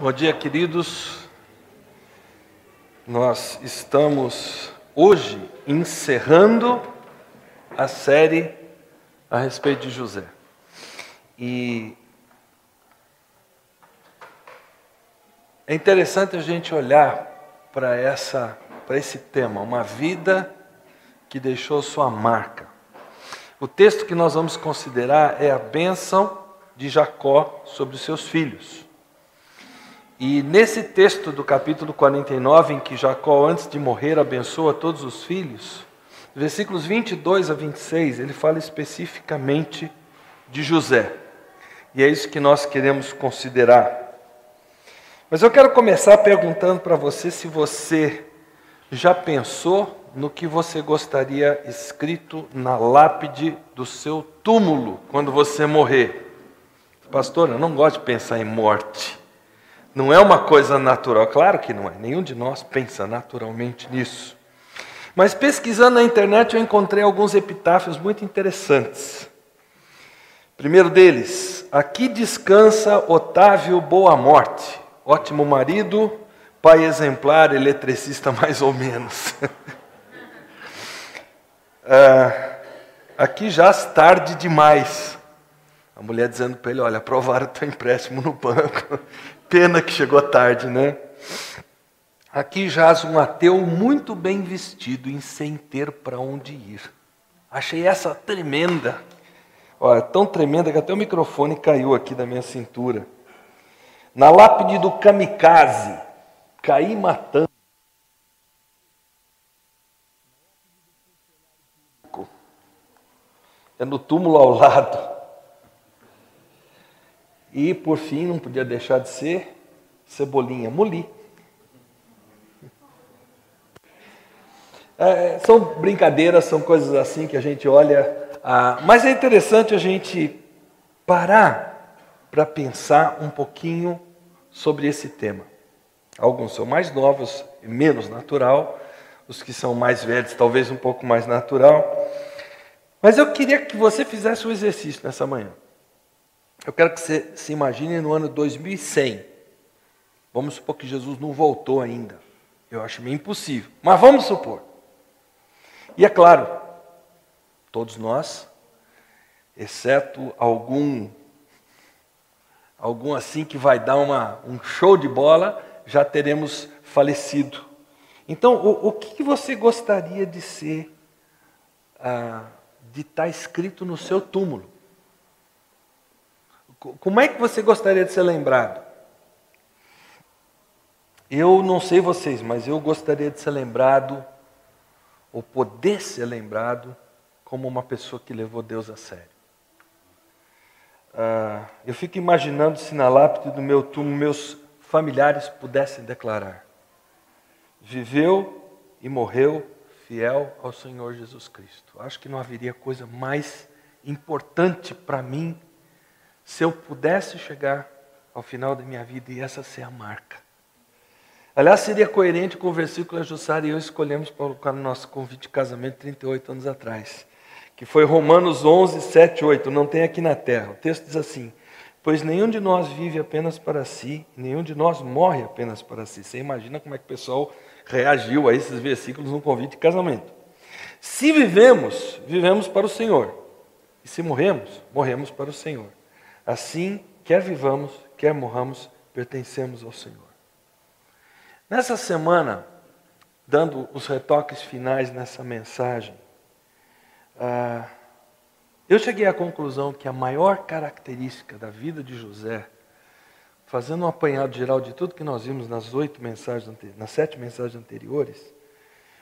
Bom dia, queridos. Nós estamos hoje encerrando a série a respeito de José. E é interessante a gente olhar para esse tema, uma vida que deixou sua marca. O texto que nós vamos considerar é a bênção de Jacó sobre os seus filhos. E nesse texto do capítulo 49, em que Jacó, antes de morrer, abençoa todos os filhos, versículos 22 a 26, ele fala especificamente de José. E é isso que nós queremos considerar. Mas eu quero começar perguntando para você se você já pensou no que você gostaria escrito na lápide do seu túmulo quando você morrer. Pastor, eu não gosto de pensar em morte. Não é uma coisa natural. Claro que não é. Nenhum de nós pensa naturalmente nisso. Mas pesquisando na internet eu encontrei alguns epitáfios muito interessantes. Primeiro deles: aqui descansa Otávio Boa Morte. Ótimo marido, pai exemplar, eletricista mais ou menos. Aqui jaz tarde demais. A mulher dizendo para ele: olha, aprovaram o teu empréstimo no banco. Pena que chegou tarde, né? Aqui jaz um ateu muito bem vestido e sem ter para onde ir. Achei essa tremenda. Olha, tão tremenda que até o microfone caiu aqui da minha cintura. Na lápide do kamikaze, caí matando. É no túmulo ao lado. E, por fim, não podia deixar de ser Cebolinha, Muli. São brincadeiras, são coisas assim que a gente olha. Mas é interessante a gente parar para pensar um pouquinho sobre esse tema. Alguns são mais novos e menos natural. Os que são mais velhos, talvez um pouco mais natural. Mas eu queria que você fizesse um exercício nessa manhã. Eu quero que você se imagine no ano 2100. Vamos supor que Jesus não voltou ainda. Eu acho meio impossível, mas vamos supor. E é claro, todos nós, exceto algum assim que vai dar um show de bola, já teremos falecido. Então, o que você gostaria de ser, de estar escrito no seu túmulo? Como é que você gostaria de ser lembrado? Eu não sei vocês, mas eu gostaria de ser lembrado, ou poder ser lembrado, como uma pessoa que levou Deus a sério. Eu fico imaginando se na lápide do meu túmulo meus familiares pudessem declarar: viveu e morreu fiel ao Senhor Jesus Cristo. Acho que não haveria coisa mais importante para mim se eu pudesse chegar ao final da minha vida e essa ser a marca. Aliás, seria coerente com o versículo que a Jussara e eu escolhemos para colocar no nosso convite de casamento 38 anos atrás, que foi Romanos 11, 7, 8, não tem aqui na terra. O texto diz assim: pois nenhum de nós vive apenas para si, nenhum de nós morre apenas para si. Você imagina como é que o pessoal reagiu a esses versículos no convite de casamento. Se vivemos, vivemos para o Senhor. E se morremos, morremos para o Senhor. Assim, quer vivamos, quer morramos, pertencemos ao Senhor. Nessa semana, dando os retoques finais nessa mensagem, eu cheguei à conclusão que a maior característica da vida de José, fazendo um apanhado geral de tudo que nós vimos nas 7 mensagens anteriores,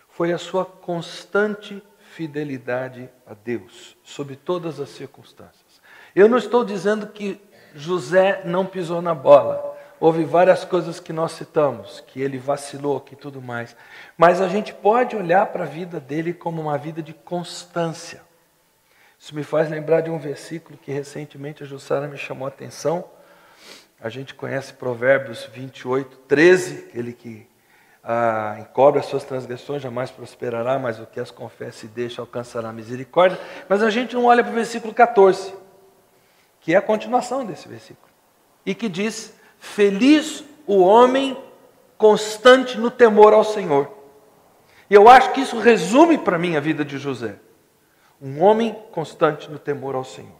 foi a sua constante fidelidade a Deus, sob todas as circunstâncias. Eu não estou dizendo que José não pisou na bola. Houve várias coisas que nós citamos, que ele vacilou, que tudo mais. Mas a gente pode olhar para a vida dele como uma vida de constância. Isso me faz lembrar de um versículo que recentemente a Jussara me chamou a atenção. A gente conhece Provérbios 28, 13, aquele que encobre as suas transgressões, jamais prosperará, mas o que as confessa e deixa alcançará misericórdia. Mas a gente não olha para o versículo 14, que é a continuação desse versículo, e que diz: feliz o homem constante no temor ao Senhor. E eu acho que isso resume para mim a vida de José. Um homem constante no temor ao Senhor.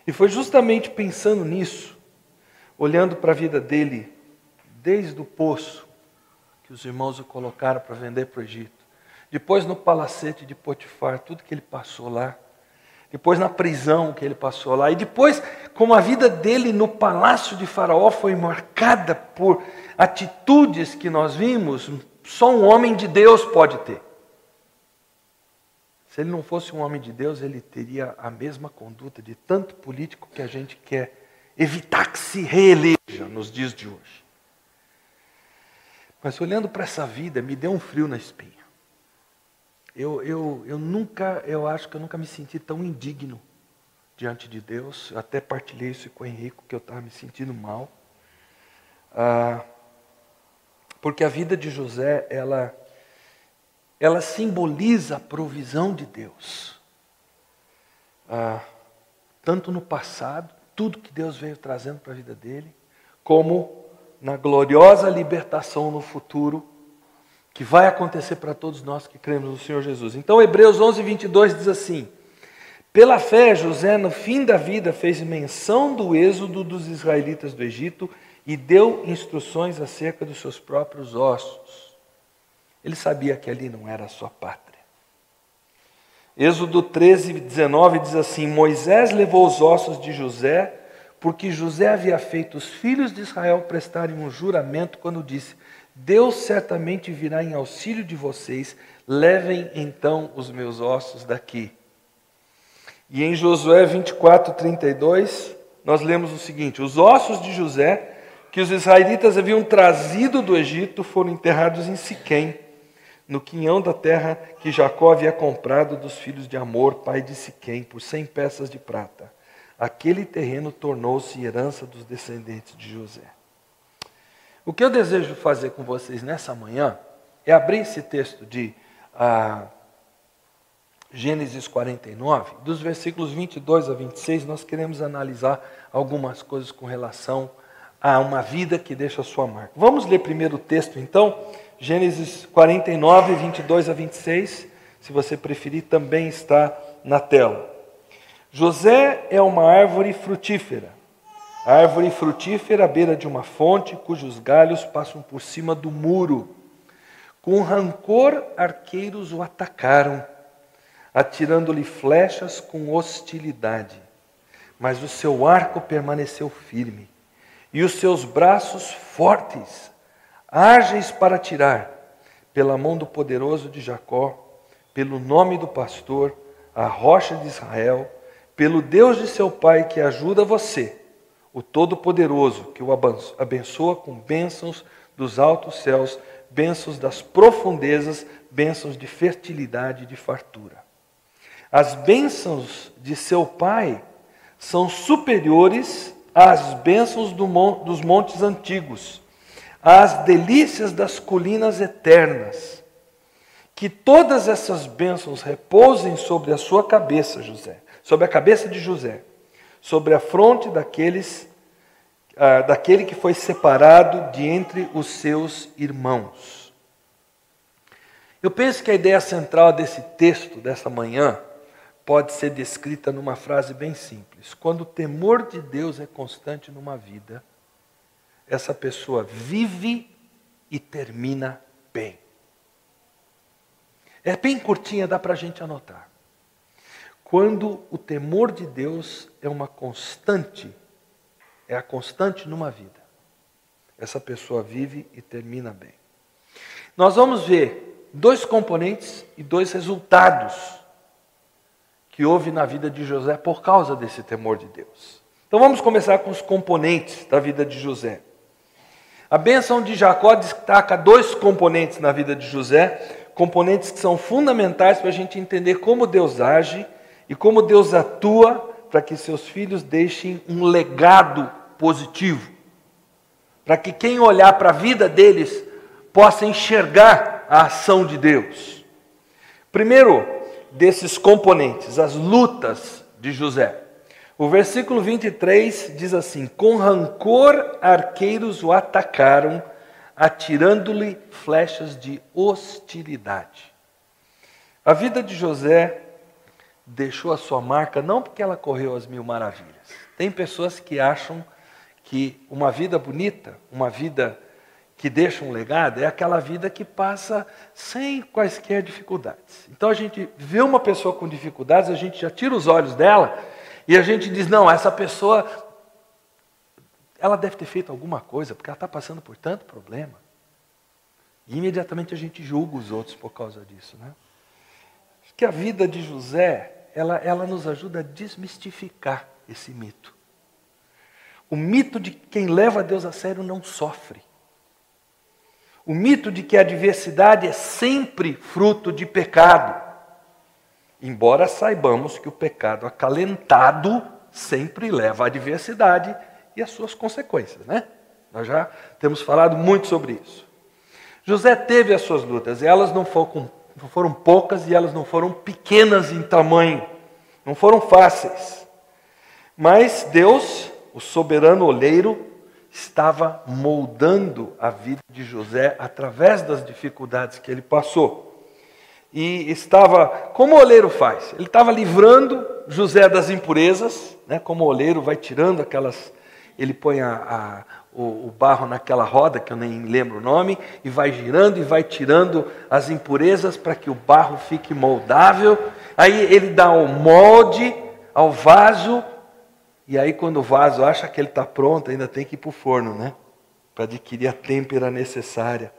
E foi justamente pensando nisso, olhando para a vida dele, desde o poço que os irmãos o colocaram para vender para o Egito, depois no palacete de Potifar, tudo que ele passou lá, depois na prisão que ele passou lá, e depois como a vida dele no palácio de Faraó foi marcada por atitudes que nós vimos, só um homem de Deus pode ter. Se ele não fosse um homem de Deus, ele teria a mesma conduta de tanto político que a gente quer evitar que se reeleja nos dias de hoje. Mas olhando para essa vida, me deu um frio na espinha. Eu acho que eu nunca me senti tão indigno diante de Deus. Eu até partilhei isso com o Henrico, que eu estava me sentindo mal. Porque a vida de José, ela simboliza a provisão de Deus. Tanto no passado, tudo que Deus veio trazendo para a vida dele, como na gloriosa libertação no futuro, que vai acontecer para todos nós que cremos no Senhor Jesus. Então, Hebreus 11, 22 diz assim: pela fé, José, no fim da vida, fez menção do êxodo dos israelitas do Egito e deu instruções acerca dos seus próprios ossos. Ele sabia que ali não era a sua pátria. Êxodo 13, 19 diz assim: Moisés levou os ossos de José, porque José havia feito os filhos de Israel prestarem um juramento quando disse: Deus certamente virá em auxílio de vocês, levem então os meus ossos daqui. E em Josué 24, 32, nós lemos o seguinte: os ossos de José, que os israelitas haviam trazido do Egito, foram enterrados em Siquém, no quinhão da terra que Jacó havia comprado dos filhos de Amor, pai de Siquém, por 100 peças de prata. Aquele terreno tornou-se herança dos descendentes de José. O que eu desejo fazer com vocês nessa manhã é abrir esse texto de Gênesis 49, dos versículos 22 a 26, nós queremos analisar algumas coisas com relação a uma vida que deixa a sua marca. Vamos ler primeiro o texto então, Gênesis 49, 22 a 26, se você preferir também está na tela. José é uma árvore frutífera. A árvore frutífera à beira de uma fonte, cujos galhos passam por cima do muro. Com rancor, arqueiros o atacaram, atirando-lhe flechas com hostilidade. Mas o seu arco permaneceu firme, e os seus braços fortes, ágeis para atirar, pela mão do poderoso de Jacó, pelo nome do pastor, a rocha de Israel, pelo Deus de seu pai que ajuda você, o Todo-Poderoso, que o abençoa com bênçãos dos altos céus, bênçãos das profundezas, bênçãos de fertilidade e de fartura. As bênçãos de seu pai são superiores às bênçãos dos montes antigos, às delícias das colinas eternas. Que todas essas bênçãos repousem sobre a sua cabeça, José, sobre a cabeça de José, sobre a fronte daquele que foi separado de entre os seus irmãos. Eu penso que a ideia central desse texto, dessa manhã, pode ser descrita numa frase bem simples. Quando o temor de Deus é constante numa vida, essa pessoa vive e termina bem. É bem curtinha, dá para a gente anotar. Quando o temor de Deus é uma constante, é a constante numa vida, essa pessoa vive e termina bem. Nós vamos ver 2 componentes e 2 resultados que houve na vida de José por causa desse temor de Deus. Então vamos começar com os componentes da vida de José. A bênção de Jacó destaca 2 componentes na vida de José, componentes que são fundamentais para a gente entender como Deus age e como Deus atua para que seus filhos deixem um legado positivo. Para que quem olhar para a vida deles possa enxergar a ação de Deus. Primeiro desses componentes, as lutas de José. O versículo 23 diz assim: com rancor arqueiros o atacaram, atirando-lhe flechas de hostilidade. A vida de José deixou a sua marca não porque ela correu as mil maravilhas. Tem pessoas que acham que uma vida bonita, uma vida que deixa um legado, é aquela vida que passa sem quaisquer dificuldades. Então a gente vê uma pessoa com dificuldades, a gente já tira os olhos dela e a gente diz, não, essa pessoa, ela deve ter feito alguma coisa, porque ela está passando por tanto problema. E imediatamente a gente julga os outros por causa disso, né? Que a vida de José, ela nos ajuda a desmistificar esse mito. O mito de que quem leva Deus a sério não sofre. O mito de que a adversidade é sempre fruto de pecado. Embora saibamos que o pecado acalentado sempre leva à adversidade e às suas consequências, né? Nós já temos falado muito sobre isso. José teve as suas lutas, e elas não foram poucas e elas não foram pequenas em tamanho, não foram fáceis. Mas Deus, o soberano oleiro, estava moldando a vida de José através das dificuldades que ele passou. E estava, como o oleiro faz, ele estava livrando José das impurezas, né? Como o oleiro vai tirando aquelas, ele põe o barro naquela roda, que eu nem lembro o nome, e vai girando e vai tirando as impurezas para que o barro fique moldável. Aí ele dá o molde ao vaso, e aí quando o vaso acha que ele está pronto, ainda tem que ir para o forno, né? Para adquirir a têmpera necessária,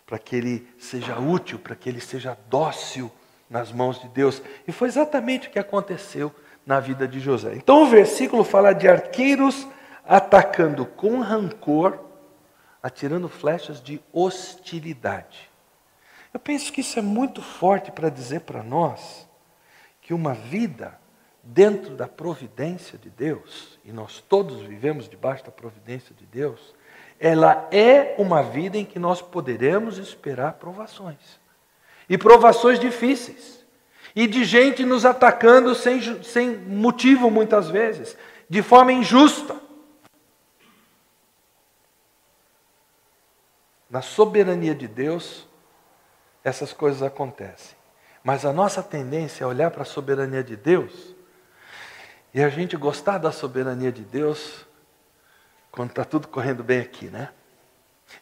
para que ele seja útil, para que ele seja dócil nas mãos de Deus. E foi exatamente o que aconteceu na vida de José. Então o versículo fala de arqueiros atacando com rancor, atirando flechas de hostilidade. Eu penso que isso é muito forte para dizer para nós que uma vida dentro da providência de Deus, e nós todos vivemos debaixo da providência de Deus, ela é uma vida em que nós poderemos esperar provações. E provações difíceis. E de gente nos atacando sem motivo muitas vezes, de forma injusta. Na soberania de Deus, essas coisas acontecem. Mas a nossa tendência é olhar para a soberania de Deus e a gente gostar da soberania de Deus quando está tudo correndo bem aqui, né?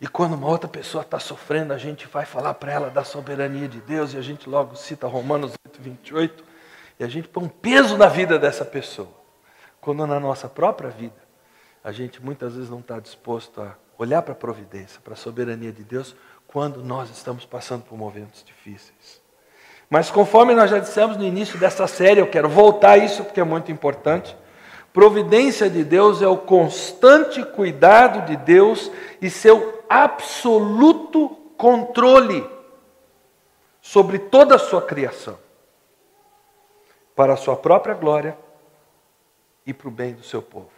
E quando uma outra pessoa está sofrendo, a gente vai falar para ela da soberania de Deus e a gente logo cita Romanos 8:28 e a gente põe um peso na vida dessa pessoa. Quando na nossa própria vida, a gente muitas vezes não está disposto a olhar para a providência, para a soberania de Deus, quando nós estamos passando por momentos difíceis. Mas conforme nós já dissemos no início dessa série, eu quero voltar a isso porque é muito importante. Providência de Deus é o constante cuidado de Deus e seu absoluto controle sobre toda a sua criação, para a sua própria glória e para o bem do seu povo.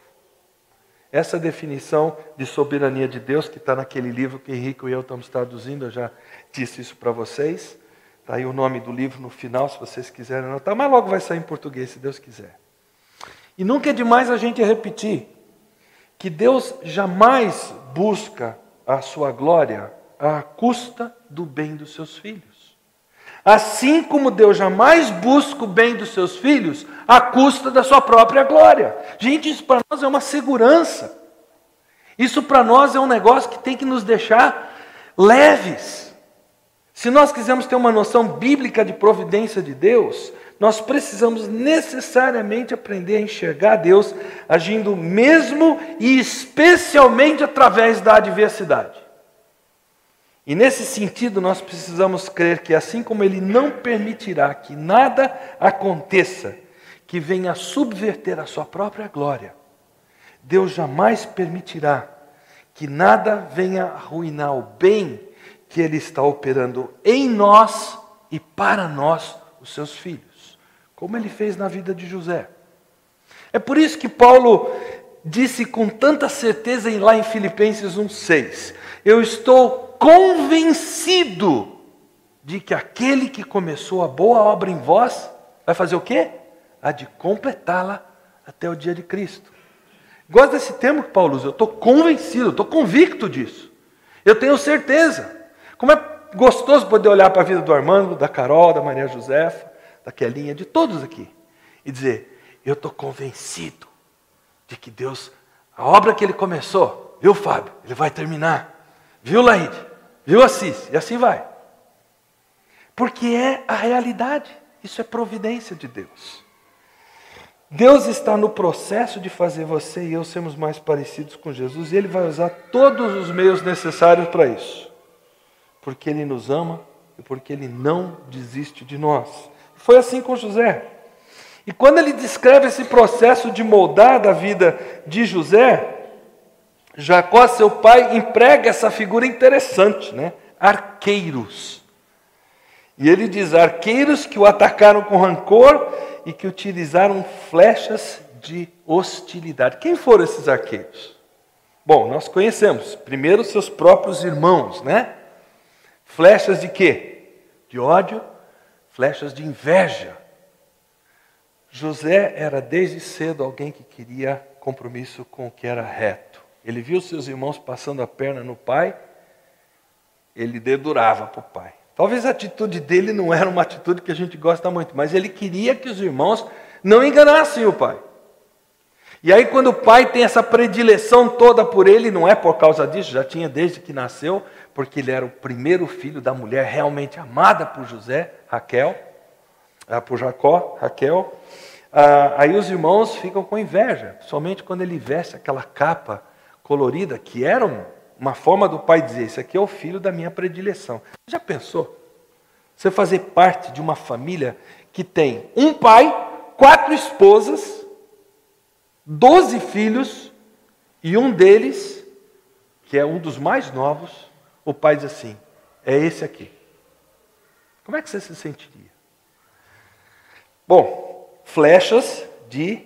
Essa definição de soberania de Deus, que está naquele livro que Henrique e eu estamos traduzindo, eu já disse isso para vocês. Está aí o nome do livro no final, se vocês quiserem anotar, mas logo vai sair em português, se Deus quiser. E nunca é demais a gente repetir que Deus jamais busca a sua glória à custa do bem dos seus filhos. Assim como Deus jamais busca o bem dos seus filhos à custa da sua própria glória. Gente, isso para nós é uma segurança. Isso para nós é um negócio que tem que nos deixar leves. Se nós quisermos ter uma noção bíblica de providência de Deus, nós precisamos necessariamente aprender a enxergar Deus agindo mesmo e especialmente através da adversidade. E nesse sentido nós precisamos crer que assim como Ele não permitirá que nada aconteça que venha subverter a sua própria glória, Deus jamais permitirá que nada venha arruinar o bem que Ele está operando em nós e para nós, os seus filhos, como Ele fez na vida de José. É por isso que Paulo disse com tanta certeza lá em Filipenses 1:6, eu estou convencido de que aquele que começou a boa obra em vós, vai fazer o quê? Há de completá-la até o dia de Cristo. Gosto desse termo que Paulo usa, eu estou convencido, estou convicto disso. Eu tenho certeza. Como é gostoso poder olhar para a vida do Armando, da Carol, da Maria Josefa, da Kelinha, de todos aqui, e dizer, eu estou convencido de que Deus, a obra que Ele começou, viu, Fábio? Ele vai terminar. Viu, Laíde? Viu, Assis? E assim vai. Porque é a realidade. Isso é providência de Deus. Deus está no processo de fazer você e eu sermos mais parecidos com Jesus, e Ele vai usar todos os meios necessários para isso. Porque Ele nos ama e porque Ele não desiste de nós. Foi assim com José. E quando ele descreve esse processo de moldar da vida de José, Jacó, seu pai, emprega essa figura interessante, né? Arqueiros. E ele diz, arqueiros que o atacaram com rancor e que utilizaram flechas de hostilidade. Quem foram esses arqueiros? Bom, nós conhecemos. Primeiro, seus próprios irmãos, né? Flechas de quê? De ódio, flechas de inveja. José era desde cedo alguém que queria compromisso com o que era reto. Ele viu seus irmãos passando a perna no pai, ele dedurava para o pai. Talvez a atitude dele não era uma atitude que a gente gosta muito, mas ele queria que os irmãos não enganassem o pai. E aí quando o pai tem essa predileção toda por ele, não é por causa disso, já tinha desde que nasceu, porque ele era o primeiro filho da mulher realmente amada por José, por Jacó, Raquel. Aí os irmãos ficam com inveja, somente quando ele veste aquela capa colorida, que era uma forma do pai dizer, esse aqui é o filho da minha predileção. Já pensou? Você fazer parte de uma família que tem um pai, 4 esposas, 12 filhos, e um deles, que é um dos mais novos, o pai diz assim, é esse aqui. Como é que você se sentiria? Bom, flechas de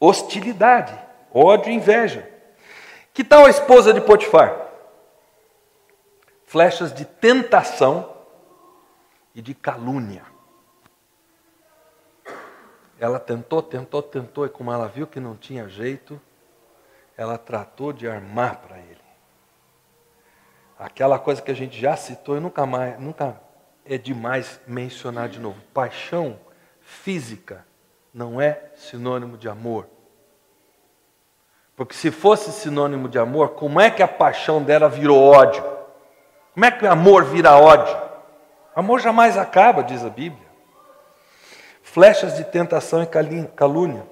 hostilidade, ódio e inveja. Que tal a esposa de Potifar? Flechas de tentação e de calúnia. Ela tentou, e como ela viu que não tinha jeito, ela tratou de armar para ele. Aquela coisa que a gente já citou e nunca é demais mencionar de novo. Paixão física não é sinônimo de amor. Porque se fosse sinônimo de amor, como é que a paixão dela virou ódio? Como é que o amor vira ódio? Amor jamais acaba, diz a Bíblia. Flechas de tentação e calúnia.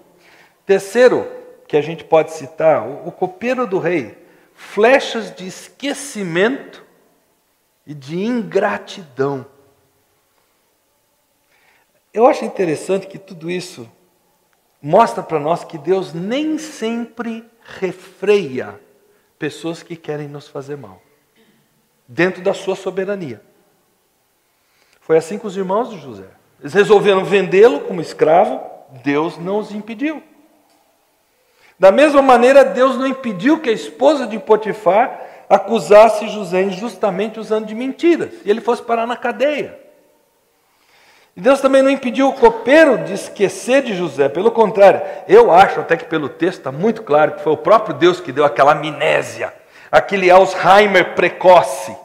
Terceiro, que a gente pode citar, o copeiro do rei. Flechas de esquecimento e de ingratidão. Eu acho interessante que tudo isso mostra para nós que Deus nem sempre refreia pessoas que querem nos fazer mal, dentro da sua soberania. Foi assim com os irmãos de José. Eles resolveram vendê-lo como escravo, Deus não os impediu. Da mesma maneira, Deus não impediu que a esposa de Potifar acusasse José injustamente usando de mentiras, e ele fosse parar na cadeia. E Deus também não impediu o copeiro de esquecer de José, pelo contrário, eu acho até que pelo texto está muito claro que foi o próprio Deus que deu aquela amnésia, aquele Alzheimer precoce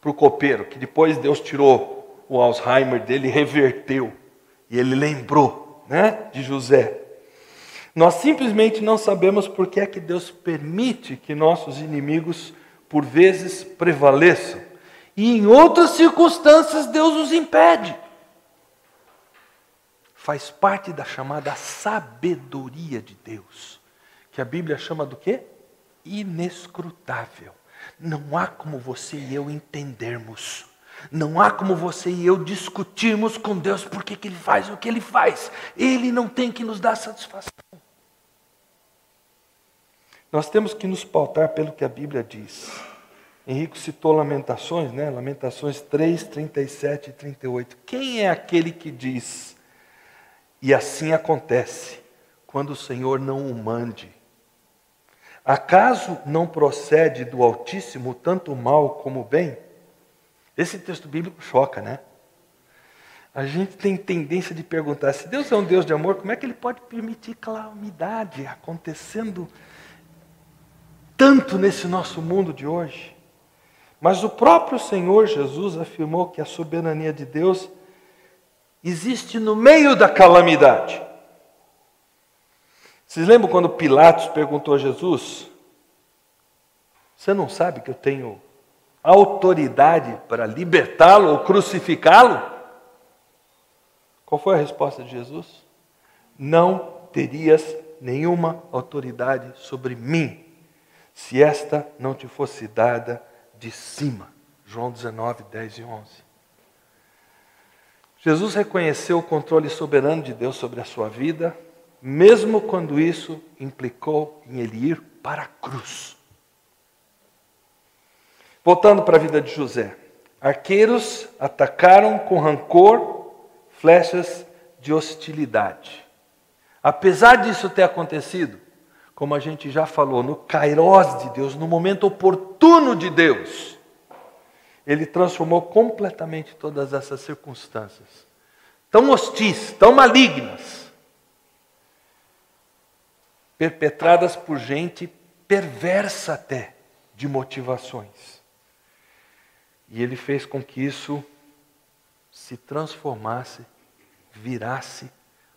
para o copeiro, que depois Deus tirou o Alzheimer dele e reverteu, e ele lembrou, né, de José. Nós simplesmente não sabemos por que é que Deus permite que nossos inimigos, por vezes, prevaleçam. E em outras circunstâncias, Deus os impede. Faz parte da chamada sabedoria de Deus, que a Bíblia chama do quê? Inescrutável. Não há como você e eu entendermos. Não há como você e eu discutirmos com Deus por que Ele faz o que Ele faz. Ele não tem que nos dar satisfação. Nós temos que nos pautar pelo que a Bíblia diz. Henrique citou Lamentações, né? Lamentações 3, 37 e 38. Quem é aquele que diz, e assim acontece, quando o Senhor não o mande? Acaso não procede do Altíssimo tanto o mal como o bem? Esse texto bíblico choca, né? A gente tem tendência de perguntar, se Deus é um Deus de amor, como é que Ele pode permitir calamidade acontecendo tanto nesse nosso mundo de hoje? Mas o próprio Senhor Jesus afirmou que a soberania de Deus existe no meio da calamidade. Vocês lembram quando Pilatos perguntou a Jesus, você não sabe que eu tenho autoridade para libertá-lo ou crucificá-lo? Qual foi a resposta de Jesus? Não terias nenhuma autoridade sobre mim, se esta não te fosse dada de cima. João 19, 10 e 11. Jesus reconheceu o controle soberano de Deus sobre a sua vida, mesmo quando isso implicou em ele ir para a cruz. Voltando para a vida de José. Arqueiros atacaram com rancor, flechas de hostilidade. Apesar disso ter acontecido, como a gente já falou, no kairós de Deus, no momento oportuno de Deus, Ele transformou completamente todas essas circunstâncias, tão hostis, tão malignas, perpetradas por gente perversa até, de motivações. E Ele fez com que isso se transformasse, virasse,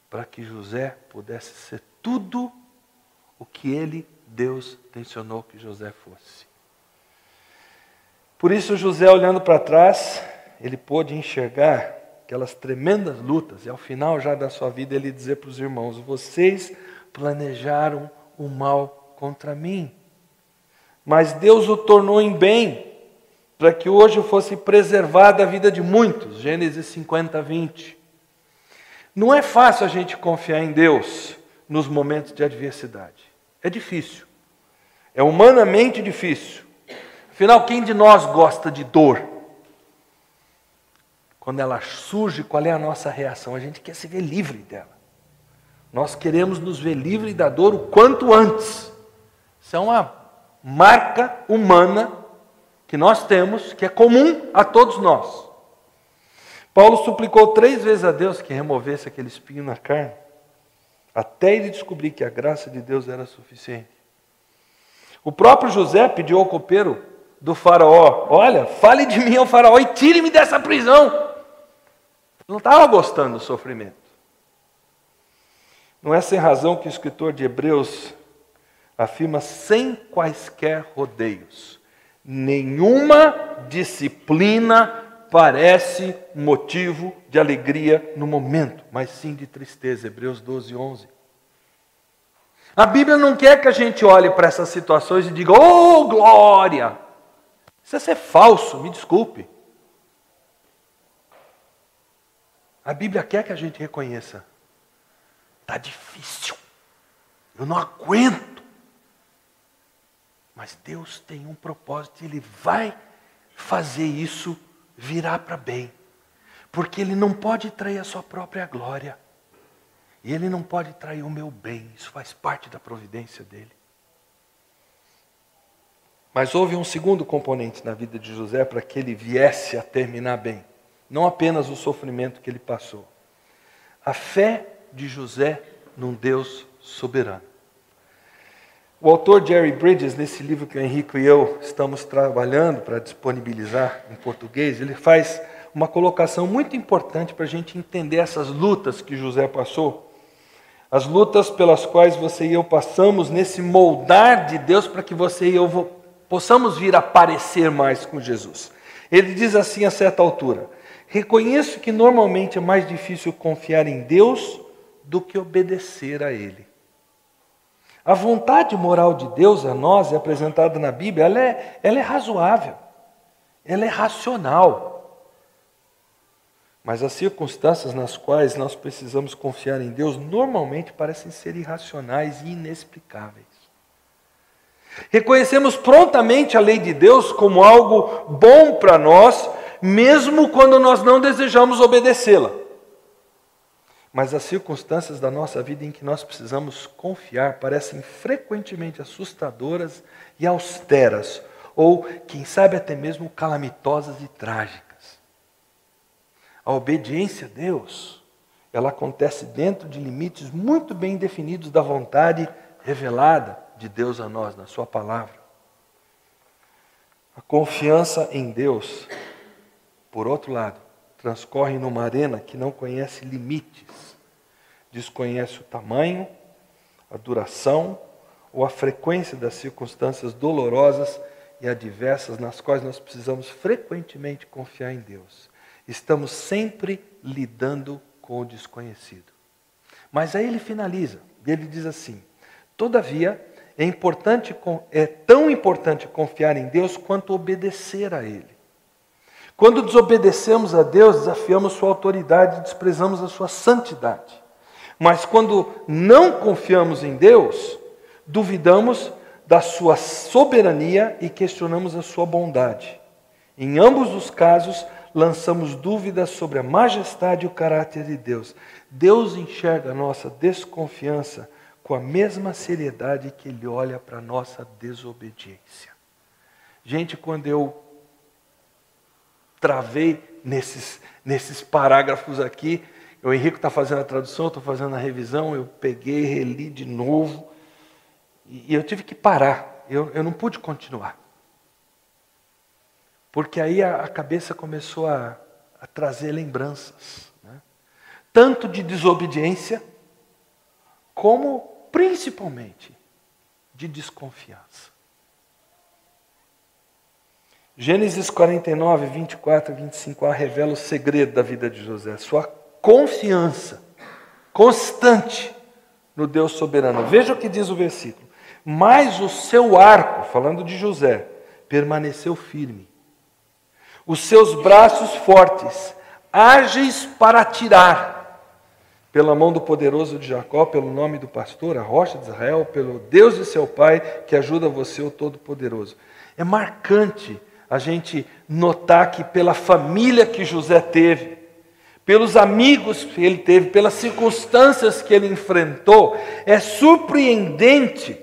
para que José pudesse ser tudo o que ele, Deus, tensionou que José fosse. Por isso José, olhando para trás, ele pôde enxergar aquelas tremendas lutas, e ao final já da sua vida ele dizer para os irmãos, vocês planejaram o mal contra mim, mas Deus o tornou em bem, para que hoje fosse preservada a vida de muitos. Gênesis 50, 20. Não é fácil a gente confiar em Deus nos momentos de adversidade. É difícil. É humanamente difícil. Afinal, quem de nós gosta de dor? Quando ela surge, qual é a nossa reação? A gente quer se ver livre dela. Nós queremos nos ver livre da dor o quanto antes. Isso é uma marca humana que nós temos, que é comum a todos nós. Paulo suplicou 3 vezes a Deus que removesse aquele espinho na carne, até ele descobrir que a graça de Deus era suficiente. O próprio José pediu ao copeiro do faraó, olha, fale de mim ao faraó e tire-me dessa prisão. Ele não estava gostando do sofrimento. Não é sem razão que o escritor de Hebreus afirma sem quaisquer rodeios, nenhuma disciplina parece motivo de alegria no momento, mas sim de tristeza. Hebreus 12, 11. A Bíblia não quer que a gente olhe para essas situações e diga, oh, glória! Isso é ser falso, me desculpe. A Bíblia quer que a gente reconheça, está difícil, eu não aguento. Mas Deus tem um propósito, Ele vai fazer isso virar para bem. Porque Ele não pode trair a sua própria glória. E Ele não pode trair o meu bem. Isso faz parte da providência dEle. Mas houve um segundo componente na vida de José para que ele viesse a terminar bem. Não apenas o sofrimento que ele passou. A fé de José num Deus soberano. O autor Jerry Bridges, nesse livro que o Henrique e eu estamos trabalhando para disponibilizar em português, ele faz uma colocação muito importante para a gente entender essas lutas que José passou. As lutas pelas quais você e eu passamos nesse moldar de Deus para que você e eu possamos vir a parecer mais com Jesus. Ele diz assim a certa altura, reconheço que normalmente é mais difícil confiar em Deus do que obedecer a Ele. A vontade moral de Deus a nós é apresentada na Bíblia, ela é razoável, ela é racional. Mas as circunstâncias nas quais nós precisamos confiar em Deus normalmente parecem ser irracionais e inexplicáveis. Reconhecemos prontamente a lei de Deus como algo bom para nós, mesmo quando nós não desejamos obedecê-la. Mas as circunstâncias da nossa vida em que nós precisamos confiar parecem frequentemente assustadoras e austeras, ou, quem sabe, até mesmo calamitosas e trágicas. A obediência a Deus, ela acontece dentro de limites muito bem definidos da vontade revelada de Deus a nós, na sua palavra. A confiança em Deus, por outro lado, transcorre numa arena que não conhece limites, desconhece o tamanho, a duração ou a frequência das circunstâncias dolorosas e adversas nas quais nós precisamos frequentemente confiar em Deus. Estamos sempre lidando com o desconhecido. Mas aí ele finaliza, e ele diz assim: todavia, é tão importante confiar em Deus quanto obedecer a Ele. Quando desobedecemos a Deus, desafiamos sua autoridade e desprezamos a sua santidade. Mas quando não confiamos em Deus, duvidamos da sua soberania e questionamos a sua bondade. Em ambos os casos, lançamos dúvidas sobre a majestade e o caráter de Deus. Deus enxerga a nossa desconfiança com a mesma seriedade que Ele olha para a nossa desobediência. Gente, quando eu travei nesses parágrafos aqui, o Henrique está fazendo a tradução, eu estou fazendo a revisão, eu peguei, reli de novo, e eu tive que parar, eu não pude continuar. Porque aí a cabeça começou a trazer lembranças, né? Tanto de desobediência, como principalmente de desconfiança. Gênesis 49, 24 e 25a revela o segredo da vida de José, sua confiança constante no Deus soberano. Veja o que diz o versículo: mas o seu arco, falando de José, permaneceu firme, os seus braços fortes, ágeis para atirar, pela mão do poderoso de Jacó, pelo nome do pastor, a rocha de Israel, pelo Deus de seu pai, que ajuda você, o Todo-Poderoso. É marcante a gente notar que pela família que José teve, pelos amigos que ele teve, pelas circunstâncias que ele enfrentou, é surpreendente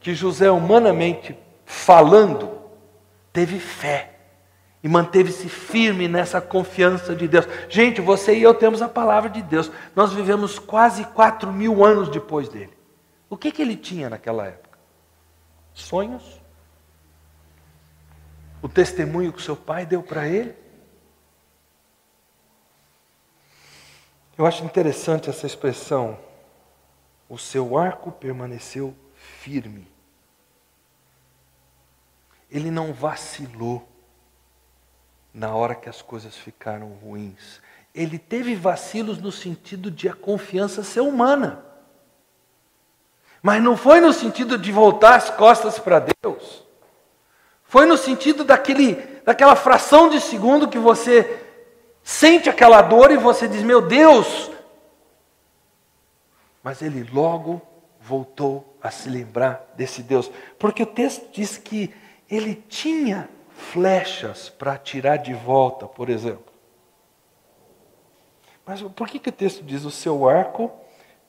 que José, humanamente falando, teve fé e manteve-se firme nessa confiança de Deus. Gente, você e eu temos a palavra de Deus. Nós vivemos quase 4.000 anos depois dele. O que ele tinha naquela época? Sonhos? O testemunho que seu pai deu para ele? Eu acho interessante essa expressão: o seu arco permaneceu firme. Ele não vacilou na hora que as coisas ficaram ruins. Ele teve vacilos no sentido de a confiança ser humana. Mas não foi no sentido de voltar as costas para Deus. Foi no sentido daquela fração de segundo que você sente aquela dor e você diz: meu Deus! Mas ele logo voltou a se lembrar desse Deus. Porque o texto diz que ele tinha flechas para atirar de volta, por exemplo. Mas por que o texto diz: o seu arco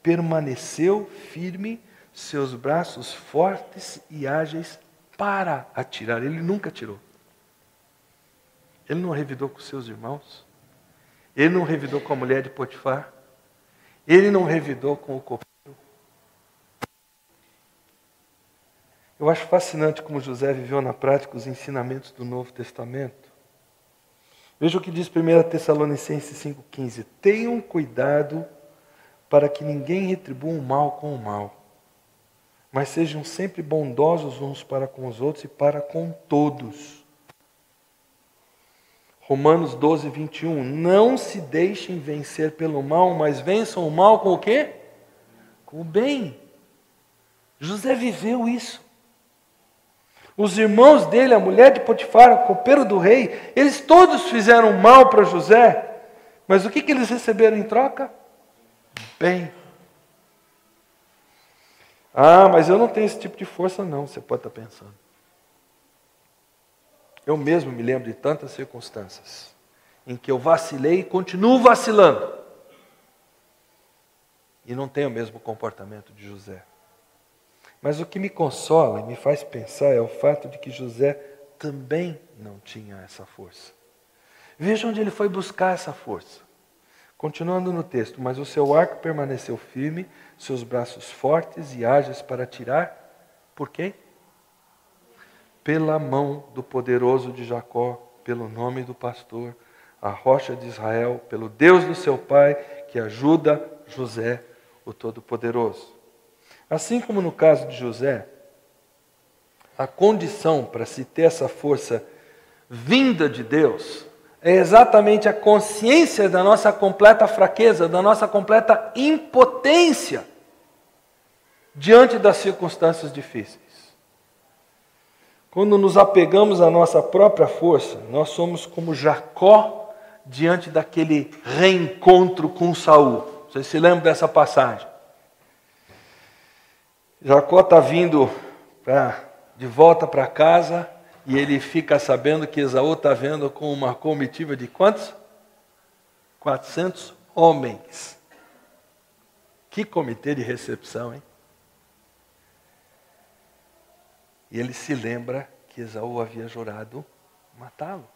permaneceu firme, seus braços fortes e ágeis para atirar? Ele nunca atirou. Ele não revidou com seus irmãos. Ele não revidou com a mulher de Potifar. Ele não revidou com o copeiro. Eu acho fascinante como José viveu na prática os ensinamentos do Novo Testamento. Veja o que diz 1 Tessalonicenses 5,15. Tenham cuidado para que ninguém retribua o mal com o mal, mas sejam sempre bondosos uns para com os outros e para com todos. Romanos 12, 21. Não se deixem vencer pelo mal, mas vençam o mal com o quê? Com o bem. José viveu isso. Os irmãos dele, a mulher de Potifar, o copeiro do rei, eles todos fizeram mal para José. Mas o que eles receberam em troca? Bem. Ah, mas eu não tenho esse tipo de força não, você pode estar pensando. Eu mesmo me lembro de tantas circunstâncias em que eu vacilei e continuo vacilando. E não tenho o mesmo comportamento de José. Mas o que me consola e me faz pensar é o fato de que José também não tinha essa força. Veja onde ele foi buscar essa força. Continuando no texto, mas o seu arco permaneceu firme, seus braços fortes e ágeis para atirar. Por quê? Pela mão do poderoso de Jacó, pelo nome do pastor, a rocha de Israel, pelo Deus do seu pai, que ajuda José, o Todo-Poderoso. Assim como no caso de José, a condição para se ter essa força vinda de Deus é exatamente a consciência da nossa completa fraqueza, da nossa completa impotência diante das circunstâncias difíceis. Quando nos apegamos à nossa própria força, nós somos como Jacó diante daquele reencontro com Saul. Vocês se lembram dessa passagem? Jacó está vindo de volta para casa e ele fica sabendo que Esaú está vendo com uma comitiva de quantos? 400 homens. Que comitê de recepção, hein? E ele se lembra que Esaú havia jurado matá-lo.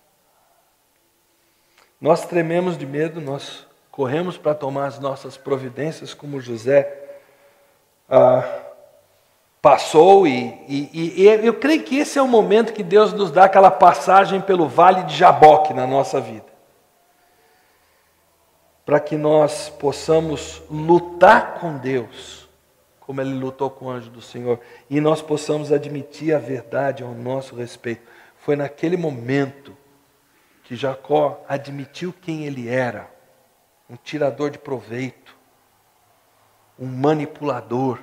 Nós trememos de medo, nós corremos para tomar as nossas providências, como José passou, e eu creio que esse é o momento que Deus nos dá aquela passagem pelo vale de Jaboque na nossa vida. Para que nós possamos lutar com Deus, como Ele lutou com o anjo do Senhor, e nós possamos admitir a verdade ao nosso respeito. Foi naquele momento que Jacó admitiu quem ele era, um tirador de proveito, um manipulador,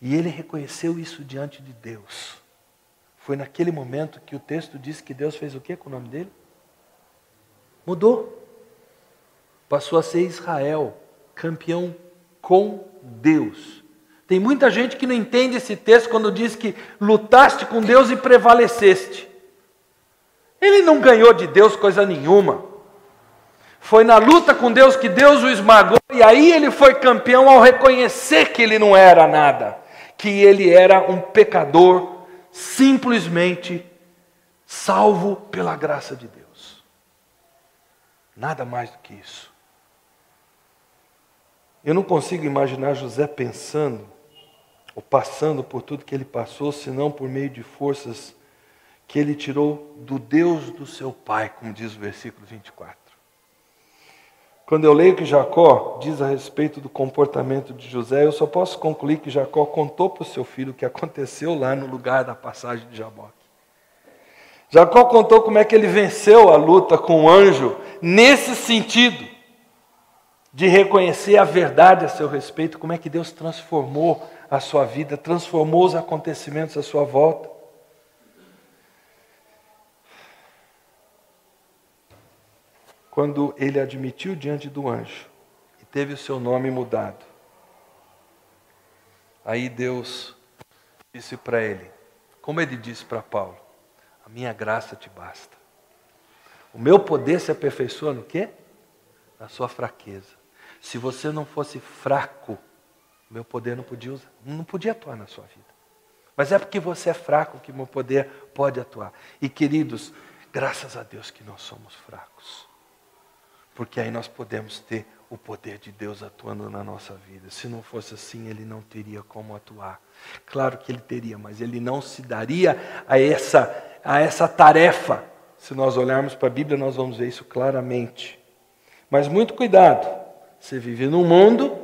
e ele reconheceu isso diante de Deus. Foi naquele momento que o texto diz que Deus fez o quê com o nome dele? Mudou. Passou a ser Israel, campeão com Deus. Tem muita gente que não entende esse texto quando diz que lutaste com Deus e prevaleceste. Ele não ganhou de Deus coisa nenhuma. Foi na luta com Deus que Deus o esmagou, e aí ele foi campeão ao reconhecer que ele não era nada, que ele era um pecador, simplesmente salvo pela graça de Deus. Nada mais do que isso. Eu não consigo imaginar José pensando, ou passando por tudo que ele passou, senão por meio de forças que ele tirou do Deus do seu pai, como diz o versículo 24. Quando eu leio que Jacó diz a respeito do comportamento de José, eu só posso concluir que Jacó contou para o seu filho o que aconteceu lá no lugar da passagem de Jaboque. Jacó contou como é que ele venceu a luta com o anjo, nesse sentido, de reconhecer a verdade a seu respeito, como é que Deus transformou a sua vida, transformou os acontecimentos à sua volta. Quando ele admitiu diante do anjo e teve o seu nome mudado, aí Deus disse para ele, como ele disse para Paulo, a minha graça te basta. O meu poder se aperfeiçoa no quê? Na sua fraqueza. Se você não fosse fraco, o meu poder não podia atuar na sua vida. Mas é porque você é fraco que o meu poder pode atuar. E queridos, graças a Deus que nós somos fracos. Porque aí nós podemos ter o poder de Deus atuando na nossa vida. Se não fosse assim, Ele não teria como atuar. Claro que Ele teria, mas Ele não se daria a essa tarefa. Se nós olharmos para a Bíblia, nós vamos ver isso claramente. Mas muito cuidado. Você vive num mundo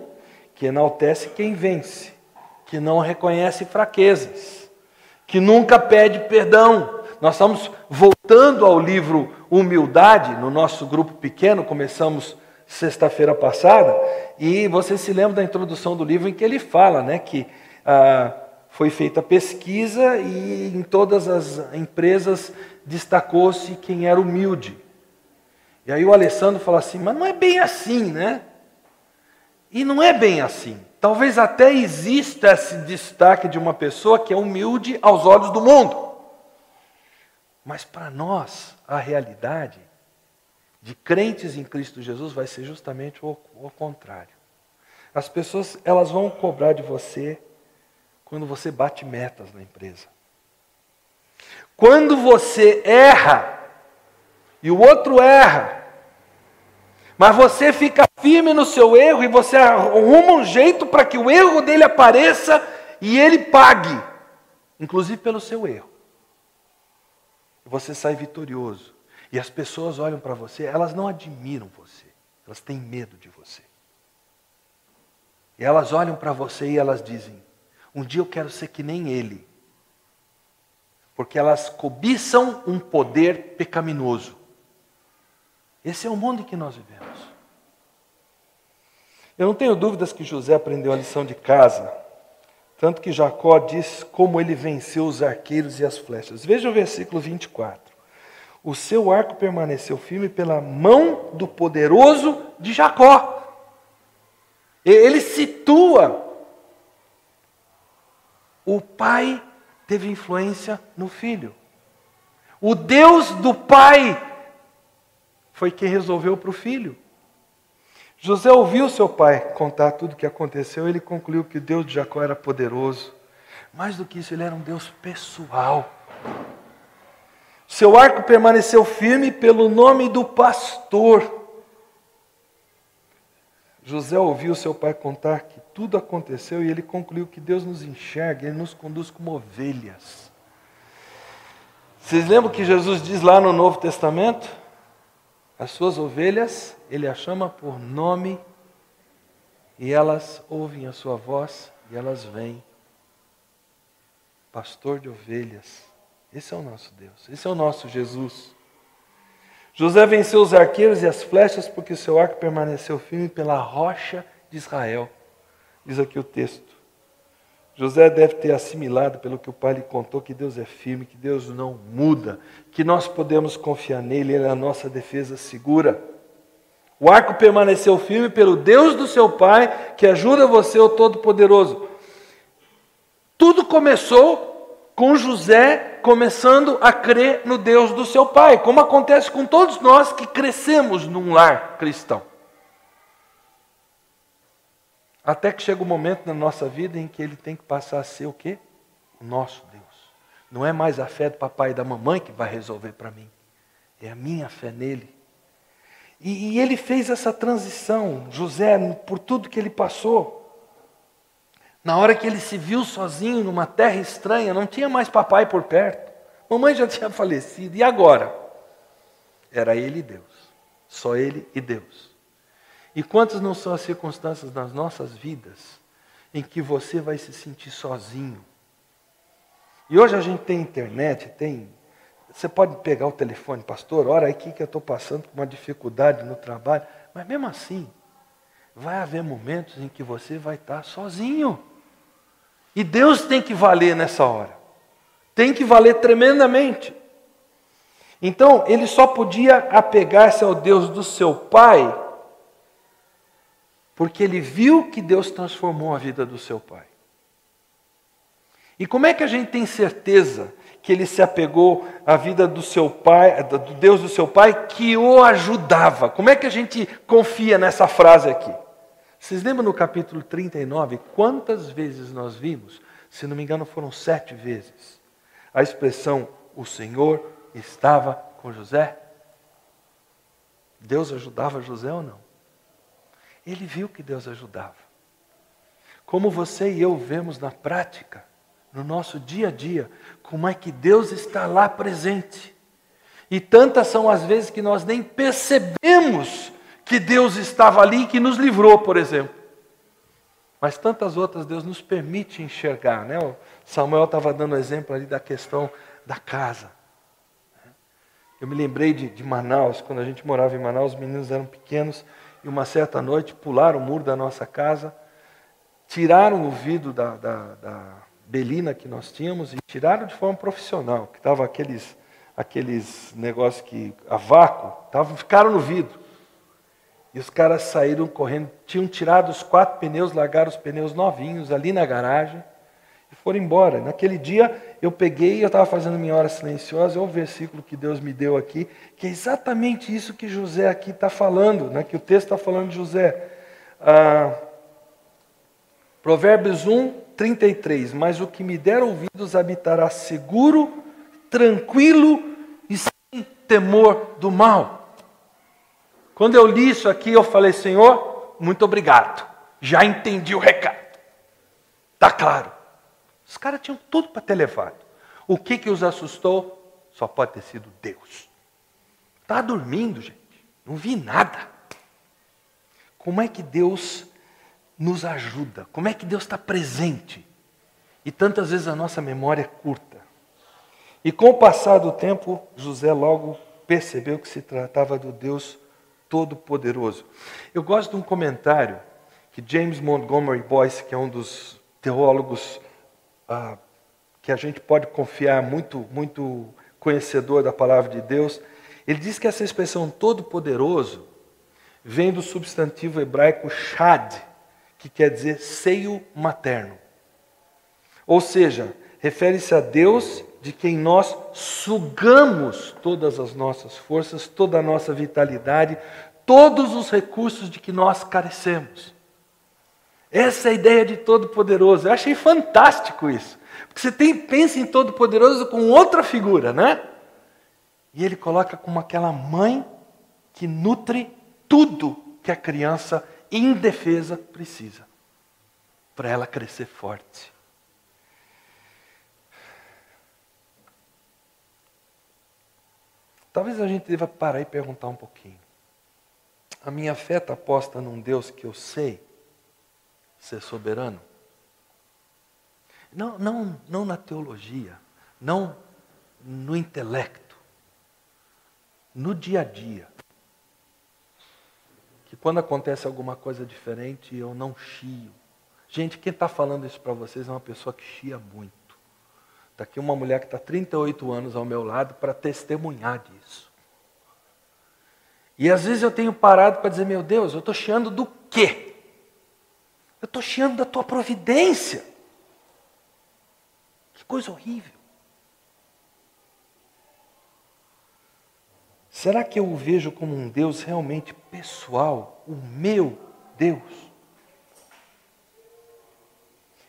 que enaltece quem vence, que não reconhece fraquezas, que nunca pede perdão. Nós estamos voltando ao livro Humildade, no nosso grupo pequeno, começamos sexta-feira passada, e você se lembra da introdução do livro em que ele fala, né, que foi feita pesquisa e em todas as empresas destacou-se quem era humilde. E aí o Alessandro fala assim, mas não é bem assim, né? E não é bem assim. Talvez até exista esse destaque de uma pessoa que é humilde aos olhos do mundo. Mas para nós, a realidade de crentes em Cristo Jesus vai ser justamente o contrário. As pessoas, elas vão cobrar de você quando você bate metas na empresa. Quando você erra, e o outro erra. Mas você fica firme no seu erro e você arruma um jeito para que o erro dele apareça e ele pague, inclusive pelo seu erro. Você sai vitorioso. E as pessoas olham para você, elas não admiram você, elas têm medo de você. E elas olham para você e elas dizem, um dia eu quero ser que nem ele. Porque elas cobiçam um poder pecaminoso. Esse é o mundo em que nós vivemos. Eu não tenho dúvidas que José aprendeu a lição de casa. Tanto que Jacó diz como ele venceu os arqueiros e as flechas. Veja o versículo 24. O seu arco permaneceu firme pela mão do poderoso de Jacó. Ele situa. O pai teve influência no filho. O Deus do pai foi quem resolveu para o filho. José ouviu seu pai contar tudo o que aconteceu. Ele concluiu que o Deus de Jacó era poderoso. Mais do que isso, ele era um Deus pessoal. Seu arco permaneceu firme pelo nome do pastor. José ouviu seu pai contar que tudo aconteceu e ele concluiu que Deus nos enxerga, Ele nos conduz como ovelhas. Vocês lembram que Jesus diz lá no Novo Testamento? As suas ovelhas, Ele as chama por nome e elas ouvem a sua voz e elas vêm. Pastor de ovelhas. Esse é o nosso Deus, esse é o nosso Jesus. José venceu os arqueiros e as flechas porque seu arco permaneceu firme pela rocha de Israel. Diz aqui o texto. José deve ter assimilado pelo que o pai lhe contou que Deus é firme, que Deus não muda, que nós podemos confiar nele, ele é a nossa defesa segura. O arco permaneceu firme pelo Deus do seu pai, que ajuda você, o Todo-Poderoso. Tudo começou com José começando a crer no Deus do seu pai, como acontece com todos nós que crescemos num lar cristão. Até que chega um momento na nossa vida em que ele tem que passar a ser o quê? O nosso Deus. Não é mais a fé do papai e da mamãe que vai resolver para mim. É a minha fé nele. E ele fez essa transição, José, por tudo que ele passou. Na hora que ele se viu sozinho numa terra estranha, não tinha mais papai por perto. Mamãe já tinha falecido. E agora? Era ele e Deus. Só ele e Deus. E quantas não são as circunstâncias nas nossas vidas em que você vai se sentir sozinho? E hoje a gente tem internet, você pode pegar o telefone, pastor, olha aqui que eu estou passando por uma dificuldade no trabalho. Mas mesmo assim, vai haver momentos em que você vai estar sozinho. E Deus tem que valer nessa hora. Tem que valer tremendamente. Então, ele só podia apegar-se ao Deus do seu pai, porque ele viu que Deus transformou a vida do seu pai. E como é que a gente tem certeza que ele se apegou à vida do seu pai, do Deus do seu pai, que o ajudava? Como é que a gente confia nessa frase aqui? Vocês lembram no capítulo 39, quantas vezes nós vimos, se não me engano foram 7 vezes, a expressão, o Senhor estava com José? Deus ajudava José ou não? Ele viu que Deus ajudava. Como você e eu vemos na prática, no nosso dia a dia, como é que Deus está lá presente. E tantas são as vezes que nós nem percebemos que Deus estava ali e que nos livrou, por exemplo. Mas tantas outras Deus nos permite enxergar, né? O Samuel estava dando exemplo ali da questão da casa. Eu me lembrei de Manaus, quando a gente morava em Manaus, os meninos eram pequenos, e uma certa noite pularam o muro da nossa casa, tiraram o vidro da belina que nós tínhamos, e tiraram de forma profissional, que estava aqueles negócios que a vácuo, ficaram no vidro. E os caras saíram correndo, tinham tirado os 4 pneus, largaram os pneus novinhos ali na garagem e foram embora. Naquele dia eu peguei, eu estava fazendo minha hora silenciosa, é um versículo que Deus me deu aqui, que é exatamente isso que José aqui está falando, né, que o texto está falando de José. Provérbios 1, 33, mas o que me der ouvidos habitará seguro, tranquilo e sem temor do mal. Quando eu li isso aqui, eu falei, Senhor, muito obrigado. Já entendi o recado. Está claro. Os caras tinham tudo para ter levado. O que os assustou? Só pode ter sido Deus. Estava dormindo, gente. Não vi nada. Como é que Deus nos ajuda? Como é que Deus está presente? E tantas vezes a nossa memória é curta. E com o passar do tempo, José logo percebeu que se tratava do Deus Todo-Poderoso. Eu gosto de um comentário que James Montgomery Boyce, que é um dos teólogos que a gente pode confiar, muito conhecedor da palavra de Deus, ele diz que essa expressão Todo-Poderoso vem do substantivo hebraico shad, que quer dizer seio materno. Ou seja, refere-se a Deus de quem nós sugamos todas as nossas forças, toda a nossa vitalidade, todos os recursos de que nós carecemos. Essa é a ideia de Todo-Poderoso. Eu achei fantástico isso. Porque você pensa em Todo-Poderoso com outra figura, né? E ele coloca como aquela mãe que nutre tudo que a criança indefesa precisa, para ela crescer forte. Talvez a gente deva parar e perguntar um pouquinho. A minha fé está posta num Deus que eu sei ser soberano? Não na teologia, não no intelecto, no dia a dia. Que quando acontece alguma coisa diferente, eu não chio. Gente, quem está falando isso para vocês é uma pessoa que chia muito. Está aqui uma mulher que está 38 anos ao meu lado para testemunhar disso. E às vezes eu tenho parado para dizer, meu Deus, eu estou chiando do quê? Eu estou chiando da tua providência. Que coisa horrível. Será que eu o vejo como um Deus realmente pessoal? O meu Deus?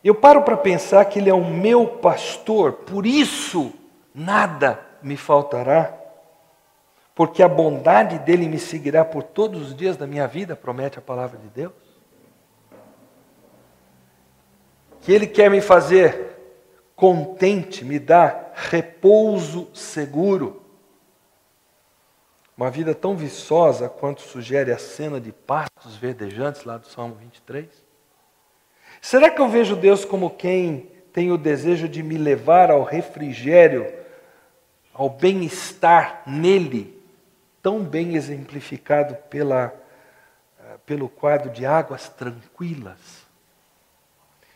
Eu paro para pensar que Ele é o meu pastor, por isso nada me faltará, porque a bondade dEle me seguirá por todos os dias da minha vida, promete a palavra de Deus. Que Ele quer me fazer contente, me dar repouso seguro. Uma vida tão viçosa quanto sugere a cena de pastos verdejantes lá do Salmo 23. Será que eu vejo Deus como quem tem o desejo de me levar ao refrigério, ao bem-estar nele, tão bem exemplificado pelo quadro de águas tranquilas?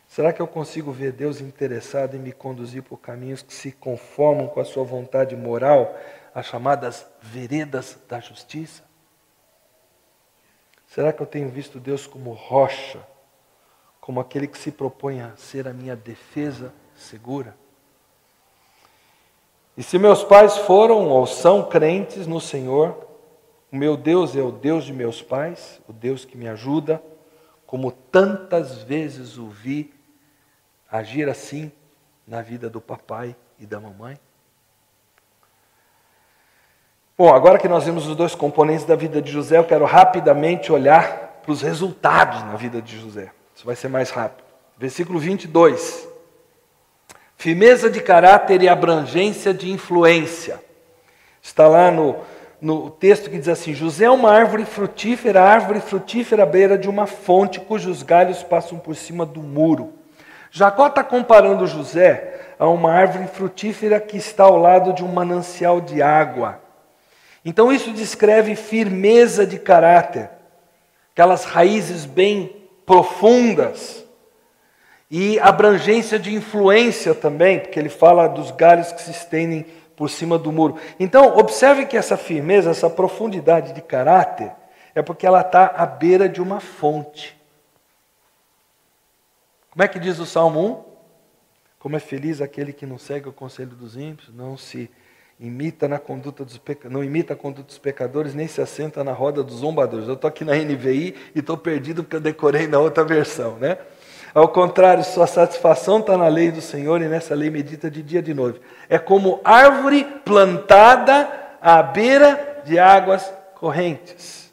Será que eu consigo ver Deus interessado em me conduzir por caminhos que se conformam com a sua vontade moral, as chamadas veredas da justiça? Será que eu tenho visto Deus como rocha, como aquele que se propõe a ser a minha defesa segura? E se meus pais foram ou são crentes no Senhor, o meu Deus é o Deus de meus pais, o Deus que me ajuda, como tantas vezes o vi agir assim na vida do papai e da mamãe. Bom, agora que nós vimos os dois componentes da vida de José, eu quero rapidamente olhar para os resultados na vida de José. Isso vai ser mais rápido. Versículo 22. Firmeza de caráter e abrangência de influência. Está lá no texto que diz assim: José é uma árvore frutífera à beira de uma fonte, cujos galhos passam por cima do muro. Jacó está comparando José a uma árvore frutífera que está ao lado de um manancial de água. Então isso descreve firmeza de caráter, aquelas raízes bem profundas, e abrangência de influência também, porque ele fala dos galhos que se estendem por cima do muro. Então, observe que essa firmeza, essa profundidade de caráter, é porque ela está à beira de uma fonte. Como é que diz o Salmo 1? Como é feliz aquele que não segue o conselho dos ímpios, não imita a conduta dos pecadores, nem se assenta na roda dos zombadores. Eu estou aqui na NVI e estou perdido porque eu decorei na outra versão, né? Ao contrário, sua satisfação está na lei do Senhor e nessa lei medita de dia e de noite. É como árvore plantada à beira de águas correntes.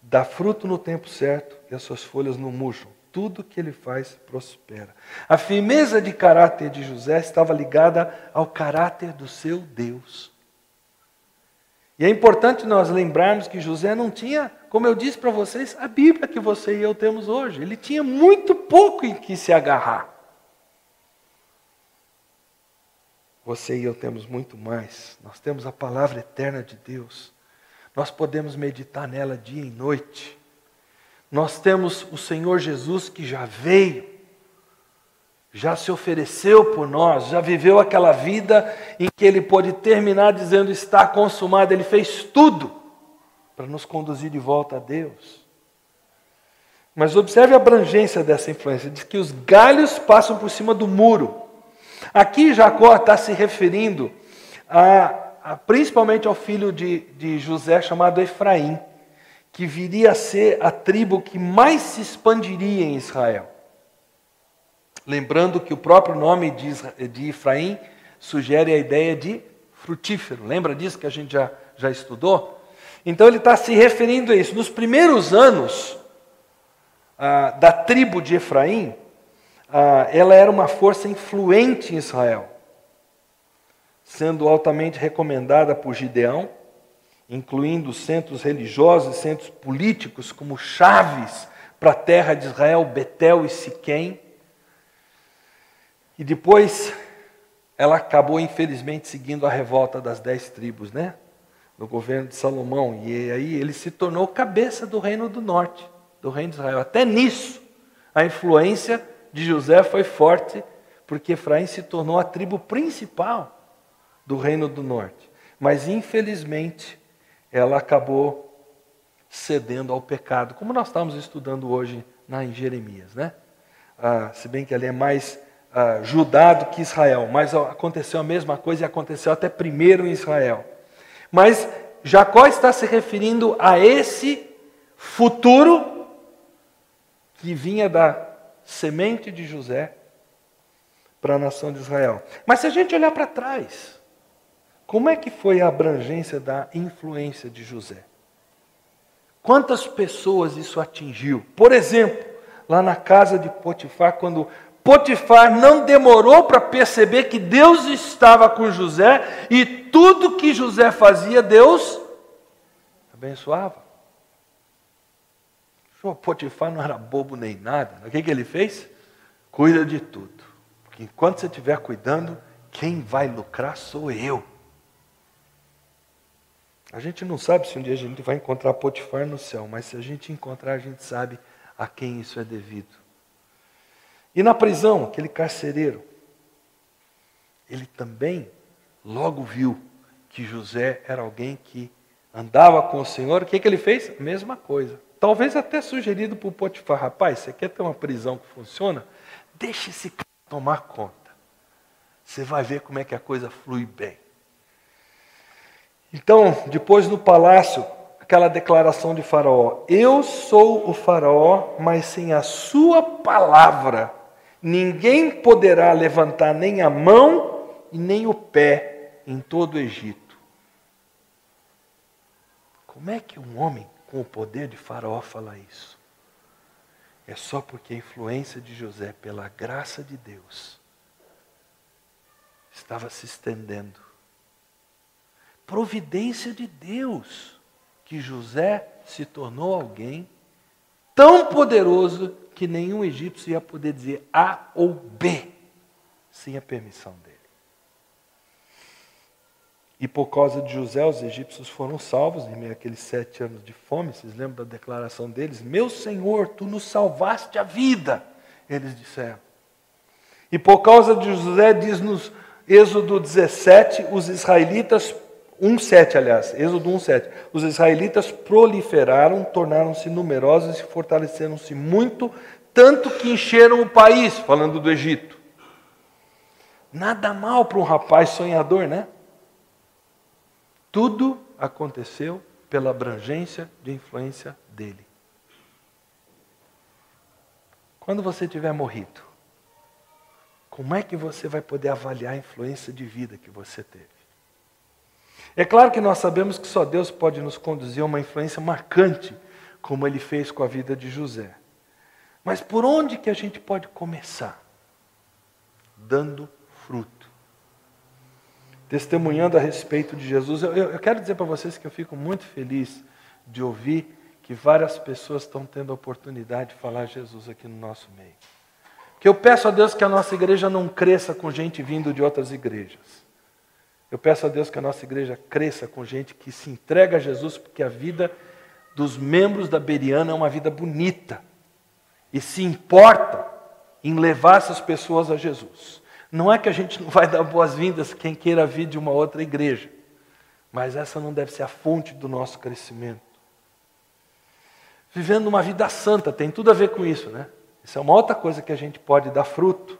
Dá fruto no tempo certo e as suas folhas não murcham. Tudo que ele faz prospera. A firmeza de caráter de José estava ligada ao caráter do seu Deus. E é importante nós lembrarmos que José não tinha, como eu disse para vocês, a Bíblia que você e eu temos hoje. Ele tinha muito pouco em que se agarrar. Você e eu temos muito mais. Nós temos a palavra eterna de Deus. Nós podemos meditar nela dia e noite. Nós temos o Senhor Jesus que já veio, já se ofereceu por nós, já viveu aquela vida em que Ele pôde terminar dizendo está consumado. Ele fez tudo para nos conduzir de volta a Deus. Mas observe a abrangência dessa influência. Diz que os galhos passam por cima do muro. Aqui Jacó está se referindo principalmente ao filho de José chamado Efraim, que viria a ser a tribo que mais se expandiria em Israel. Lembrando que o próprio nome de Efraim sugere a ideia de frutífero. Lembra disso que a gente já estudou? Então ele está se referindo a isso. Nos primeiros anos da tribo de Efraim, ela era uma força influente em Israel, sendo altamente recomendada por Gideão, incluindo centros religiosos e centros políticos como chaves para a terra de Israel, Betel e Siquém. E depois ela acabou, infelizmente, seguindo a revolta das 10 tribos, né? No governo de Salomão. E aí ele se tornou cabeça do reino do norte, do reino de Israel. Até nisso, a influência de José foi forte, porque Efraim se tornou a tribo principal do reino do norte. Mas, infelizmente, ela acabou cedendo ao pecado, como nós estamos estudando hoje em Jeremias, né? Se bem que ali é mais Judá do que Israel, mas aconteceu a mesma coisa e aconteceu até primeiro em Israel. Mas Jacó está se referindo a esse futuro que vinha da semente de José para a nação de Israel. Mas se a gente olhar para trás, como é que foi a abrangência da influência de José? Quantas pessoas isso atingiu? Por exemplo, lá na casa de Potifar, quando Potifar não demorou para perceber que Deus estava com José e tudo que José fazia, Deus abençoava. Potifar não era bobo nem nada. O que ele fez? Cuida de tudo. Porque enquanto você estiver cuidando, quem vai lucrar sou eu. A gente não sabe se um dia a gente vai encontrar Potifar no céu, mas se a gente encontrar, a gente sabe a quem isso é devido. E na prisão, aquele carcereiro, ele também logo viu que José era alguém que andava com o Senhor. O que ele fez? A mesma coisa. Talvez até sugerido por Potifar. Rapaz, você quer ter uma prisão que funciona? Deixa esse cara tomar conta. Você vai ver como é que a coisa flui bem. Então, depois no palácio, aquela declaração de Faraó: eu sou o Faraó, mas sem a sua palavra, ninguém poderá levantar nem a mão e nem o pé em todo o Egito. Como é que um homem com o poder de Faraó fala isso? É só porque a influência de José, pela graça de Deus, estava se estendendo. Providência de Deus, que José se tornou alguém tão poderoso que nenhum egípcio ia poder dizer A ou B sem a permissão dele. E por causa de José, os egípcios foram salvos em meio àqueles 7 anos de fome. Vocês lembram da declaração deles? Meu Senhor, tu nos salvaste a vida, eles disseram. E por causa de José, diz nos Êxodo 17, os israelitas, 1:7, aliás, Êxodo 1:7. Os israelitas proliferaram, tornaram-se numerosos e fortaleceram-se muito, tanto que encheram o país, falando do Egito. Nada mal para um rapaz sonhador, né? Tudo aconteceu pela abrangência de influência dele. Quando você tiver morrido, como é que você vai poder avaliar a influência de vida que você teve? É claro que nós sabemos que só Deus pode nos conduzir a uma influência marcante, como Ele fez com a vida de José. Mas por onde que a gente pode começar? Dando fruto. Testemunhando a respeito de Jesus. Eu quero dizer para vocês que eu fico muito feliz de ouvir que várias pessoas estão tendo a oportunidade de falar Jesus aqui no nosso meio. Que eu peço a Deus que a nossa igreja não cresça com gente vindo de outras igrejas. Eu peço a Deus que a nossa igreja cresça com gente que se entrega a Jesus, porque a vida dos membros da Bereana é uma vida bonita. E se importa em levar essas pessoas a Jesus. Não é que a gente não vai dar boas-vindas a quem queira vir de uma outra igreja. Mas essa não deve ser a fonte do nosso crescimento. Vivendo uma vida santa, tem tudo a ver com isso, né? Isso é uma outra coisa que a gente pode dar fruto.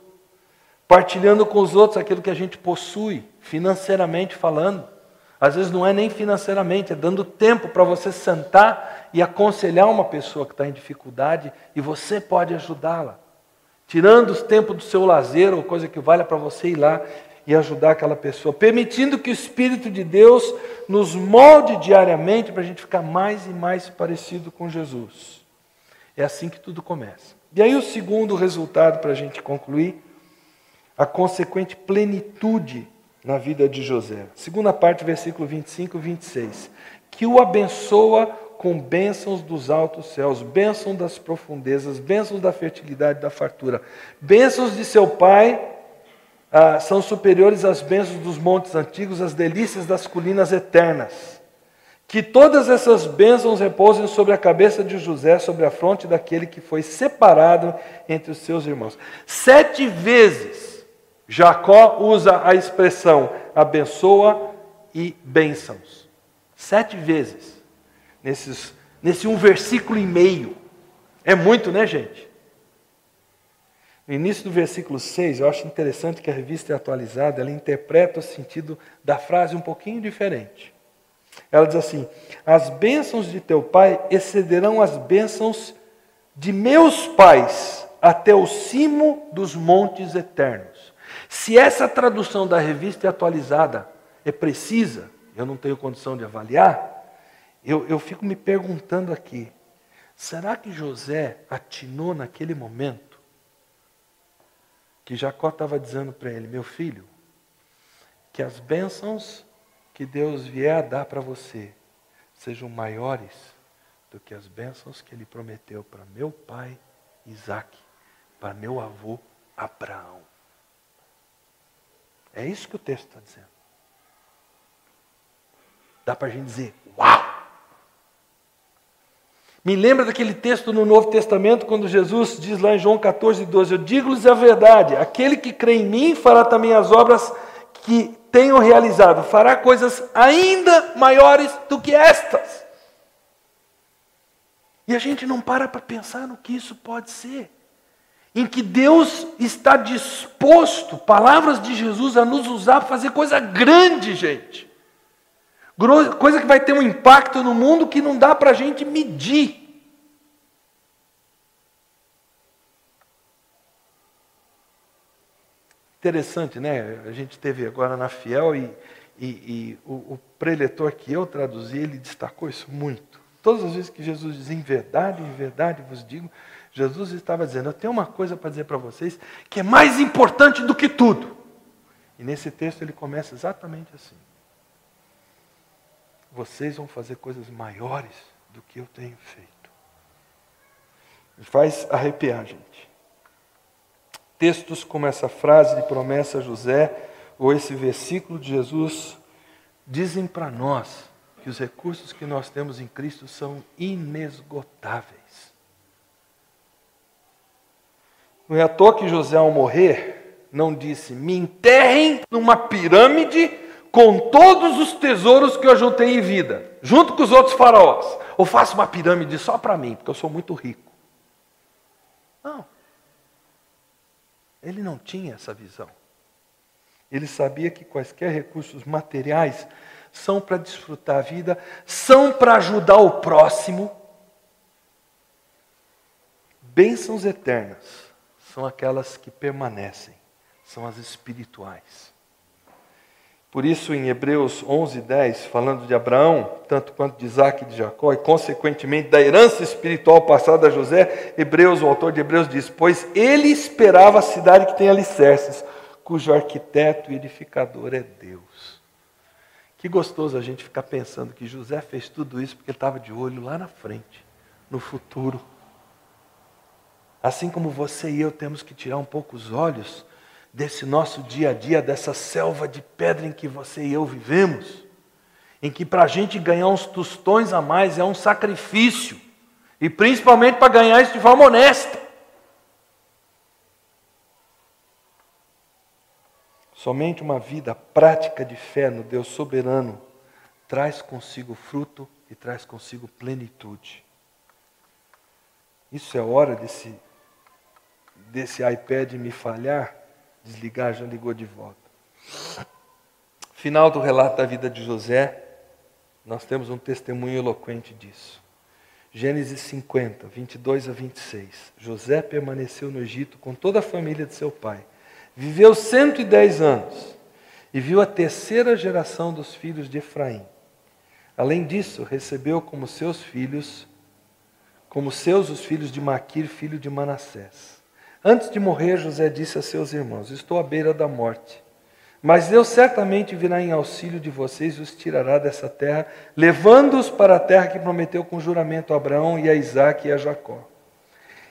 Partilhando com os outros aquilo que a gente possui, financeiramente falando. Às vezes não é nem financeiramente, é dando tempo para você sentar e aconselhar uma pessoa que está em dificuldade e você pode ajudá-la. Tirando os tempos do seu lazer ou coisa que valha para você ir lá e ajudar aquela pessoa. Permitindo que o Espírito de Deus nos molde diariamente para a gente ficar mais e mais parecido com Jesus. É assim que tudo começa. E aí o segundo resultado para a gente concluir, a consequente plenitude na vida de José. Segunda parte, versículo 25 e 26. Que o abençoa com bênçãos dos altos céus, bênçãos das profundezas, bênçãos da fertilidade e da fartura. Bênçãos de seu pai são superiores às bênçãos dos montes antigos, às delícias das colinas eternas. Que todas essas bênçãos repousem sobre a cabeça de José, sobre a fronte daquele que foi separado entre os seus irmãos. 7 vezes Jacó usa a expressão abençoa e bênçãos. 7 vezes. Nesse um versículo e meio. É muito, né, gente? No início do versículo 6, eu acho interessante que a revista é atualizada, ela interpreta o sentido da frase um pouquinho diferente. Ela diz assim: as bênçãos de teu pai excederão as bênçãos de meus pais até o cimo dos montes eternos. Se essa tradução da revista é atualizada é precisa, eu não tenho condição de avaliar, eu fico me perguntando aqui, será que José atinou naquele momento que Jacó estava dizendo para ele, meu filho, que as bênçãos que Deus vier a dar para você sejam maiores do que as bênçãos que Ele prometeu para meu pai Isaac, para meu avô Abraão. É isso que o texto está dizendo. Dá para a gente dizer, uau! Me lembra daquele texto no Novo Testamento, quando Jesus diz lá em João 14, 12, eu digo-lhes a verdade, aquele que crê em mim fará também as obras que tenho realizado, fará coisas ainda maiores do que estas. E a gente não para pensar no que isso pode ser. Em que Deus está disposto, palavras de Jesus, a nos usar para fazer coisa grande, gente. Coisa que vai ter um impacto no mundo que não dá para a gente medir. Interessante, né? A gente teve agora na Fiel e o preletor que eu traduzi, ele destacou isso muito. Todas as vezes que Jesus diz em verdade vos digo, Jesus estava dizendo, eu tenho uma coisa para dizer para vocês que é mais importante do que tudo. E nesse texto ele começa exatamente assim. Vocês vão fazer coisas maiores do que eu tenho feito. Me faz arrepiar, gente. Textos como essa frase de promessa a José, ou esse versículo de Jesus, dizem para nós que os recursos que nós temos em Cristo são inesgotáveis. Não é à toa que José, ao morrer, não disse, me enterrem numa pirâmide com todos os tesouros que eu juntei em vida, junto com os outros faraós. Ou faço uma pirâmide só para mim, porque eu sou muito rico. Não. Ele não tinha essa visão. Ele sabia que quaisquer recursos materiais são para desfrutar a vida, são para ajudar o próximo. Bênçãos eternas são aquelas que permanecem, são as espirituais. Por isso, em Hebreus 11:10, falando de Abraão, tanto quanto de Isaac e de Jacó, e consequentemente da herança espiritual passada a José, o autor de Hebreus diz: pois ele esperava a cidade que tem alicerces, cujo arquiteto e edificador é Deus. Que gostoso a gente ficar pensando que José fez tudo isso porque ele estava de olho lá na frente, no futuro. Assim como você e eu temos que tirar um pouco os olhos desse nosso dia a dia, dessa selva de pedra em que você e eu vivemos, em que para a gente ganhar uns tostões a mais é um sacrifício, e principalmente para ganhar isso de forma honesta. Somente uma vida prática de fé no Deus soberano traz consigo fruto e traz consigo plenitude. Isso é hora desse iPad me falhar, desligar, já ligou de volta. Final do relato da vida de José, nós temos um testemunho eloquente disso. Gênesis 50, 22 a 26. José permaneceu no Egito com toda a família de seu pai. Viveu 110 anos e viu a terceira geração dos filhos de Efraim. Além disso, recebeu como seus os filhos de Maquir, filho de Manassés. Antes de morrer, José disse a seus irmãos: estou à beira da morte, mas Deus certamente virá em auxílio de vocês e os tirará dessa terra, levando-os para a terra que prometeu com juramento a Abraão e a Isaque e a Jacó.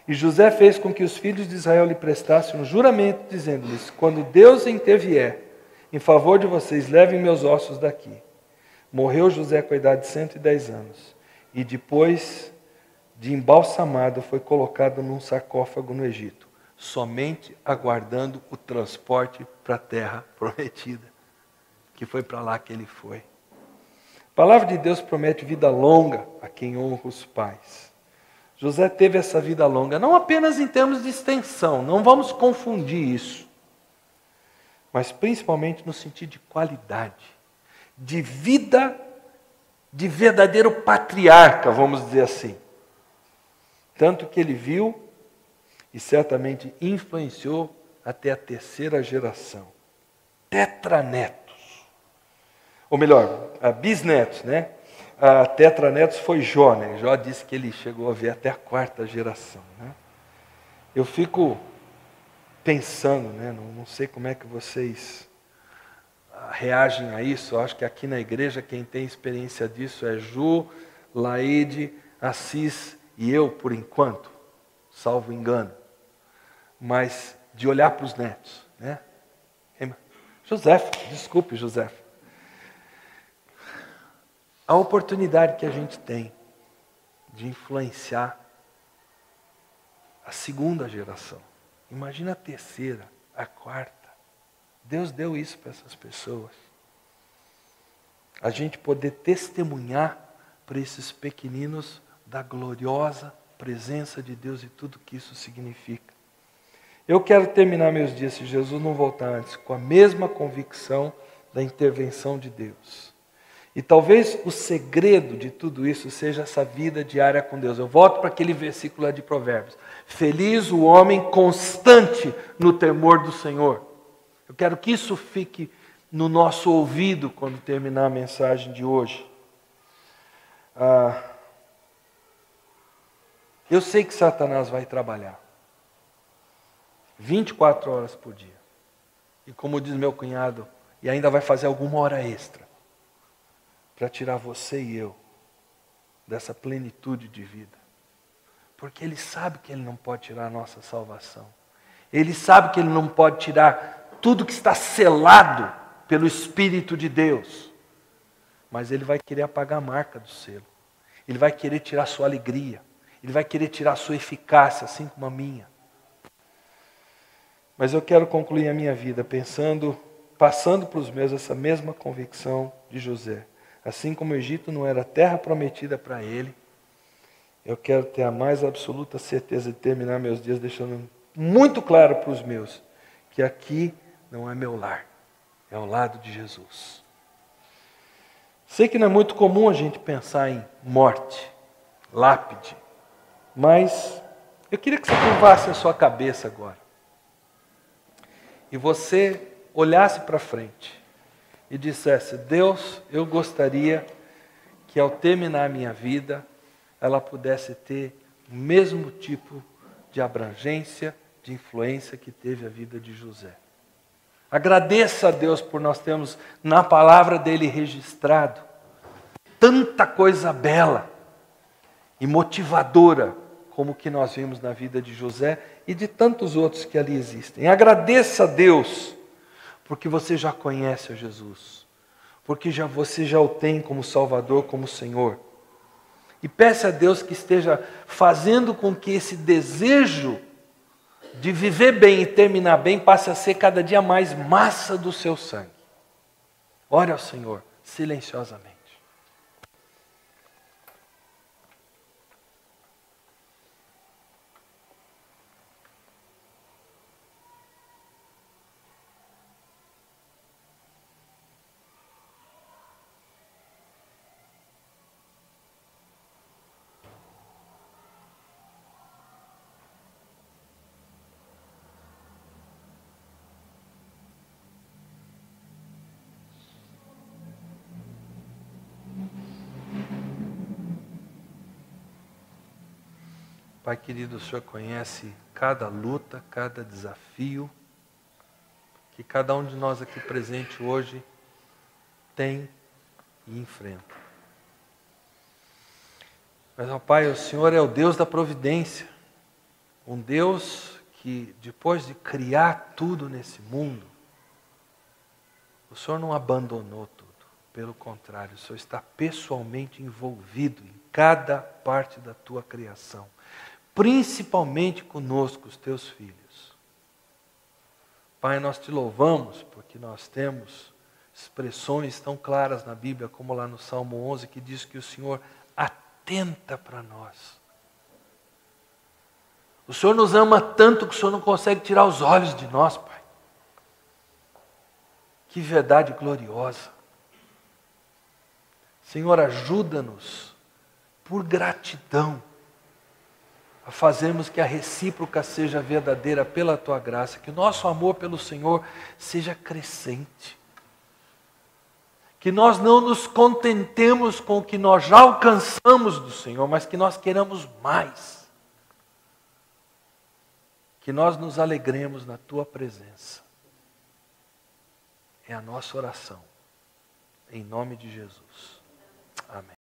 E José fez com que os filhos de Israel lhe prestassem um juramento, dizendo-lhes: quando Deus intervier em favor de vocês, levem meus ossos daqui. Morreu José com a idade de 110 anos, e depois de embalsamado foi colocado num sarcófago no Egito, somente aguardando o transporte para a terra prometida, que foi para lá que ele foi. A palavra de Deus promete vida longa a quem honra os pais. José teve essa vida longa, não apenas em termos de extensão, não vamos confundir isso, mas principalmente no sentido de qualidade, de vida, de verdadeiro patriarca, vamos dizer assim. Tanto que ele viu e certamente influenciou até a terceira geração. Tetranetos. Ou melhor, bisnetos, né? A tetranetos foi Jó, né? Jó disse que ele chegou a ver até a quarta geração, né? Eu fico pensando, né? Não sei como é que vocês reagem a isso. Eu acho que aqui na igreja quem tem experiência disso é Ju, Laide, Assis e eu, por enquanto, salvo engano. Mas de olhar para os netos, né? José, desculpe, José. A oportunidade que a gente tem de influenciar a segunda geração. Imagina a terceira, a quarta. Deus deu isso para essas pessoas. A gente poder testemunhar para esses pequeninos da gloriosa presença de Deus e tudo que isso significa. Eu quero terminar meus dias, se Jesus não voltar antes, com a mesma convicção da intervenção de Deus. E talvez o segredo de tudo isso seja essa vida diária com Deus. Eu volto para aquele versículo lá de Provérbios. Feliz o homem constante no temor do Senhor. Eu quero que isso fique no nosso ouvido quando terminar a mensagem de hoje. Eu sei que Satanás vai trabalhar 24 horas por dia. E como diz meu cunhado, e ainda vai fazer alguma hora extra para tirar você e eu dessa plenitude de vida. Porque ele sabe que ele não pode tirar a nossa salvação. Ele sabe que ele não pode tirar tudo que está selado pelo Espírito de Deus. Mas ele vai querer apagar a marca do selo. Ele vai querer tirar a sua alegria. Ele vai querer tirar a sua eficácia, assim como a minha. Mas eu quero concluir a minha vida passando para os meus essa mesma convicção de José. Assim como o Egito não era a terra prometida para ele, eu quero ter a mais absoluta certeza de terminar meus dias deixando muito claro para os meus que aqui não é meu lar, é o lado de Jesus. Sei que não é muito comum a gente pensar em morte, lápide, mas eu queria que você curvasse a sua cabeça agora e você olhasse para frente e dissesse: Deus, eu gostaria que ao terminar a minha vida, ela pudesse ter o mesmo tipo de abrangência, de influência que teve a vida de José. Agradeça a Deus por nós termos na palavra dele registrado tanta coisa bela e motivadora como o que nós vimos na vida de José e de tantos outros que ali existem. Agradeça a Deus porque você já conhece a Jesus, porque você já o tem como Salvador, como Senhor. E peça a Deus que esteja fazendo com que esse desejo de viver bem e terminar bem passe a ser cada dia mais massa do seu sangue. Ore ao Senhor silenciosamente. Pai querido, o Senhor conhece cada luta, cada desafio que cada um de nós aqui presente hoje tem e enfrenta. Mas, ó Pai, o Senhor é o Deus da providência, um Deus que, depois de criar tudo nesse mundo, o Senhor não abandonou tudo. Pelo contrário, o Senhor está pessoalmente envolvido em cada parte da tua criação. Principalmente conosco, os teus filhos. Pai, nós te louvamos porque nós temos expressões tão claras na Bíblia, como lá no Salmo 11, que diz que o Senhor atenta para nós. O Senhor nos ama tanto que o Senhor não consegue tirar os olhos de nós, Pai. Que verdade gloriosa. Senhor, ajuda-nos por gratidão a fazermos que a recíproca seja verdadeira pela Tua graça, que o nosso amor pelo Senhor seja crescente, que nós não nos contentemos com o que nós já alcançamos do Senhor, mas que nós queiramos mais, que nós nos alegremos na Tua presença. É a nossa oração, em nome de Jesus. Amém.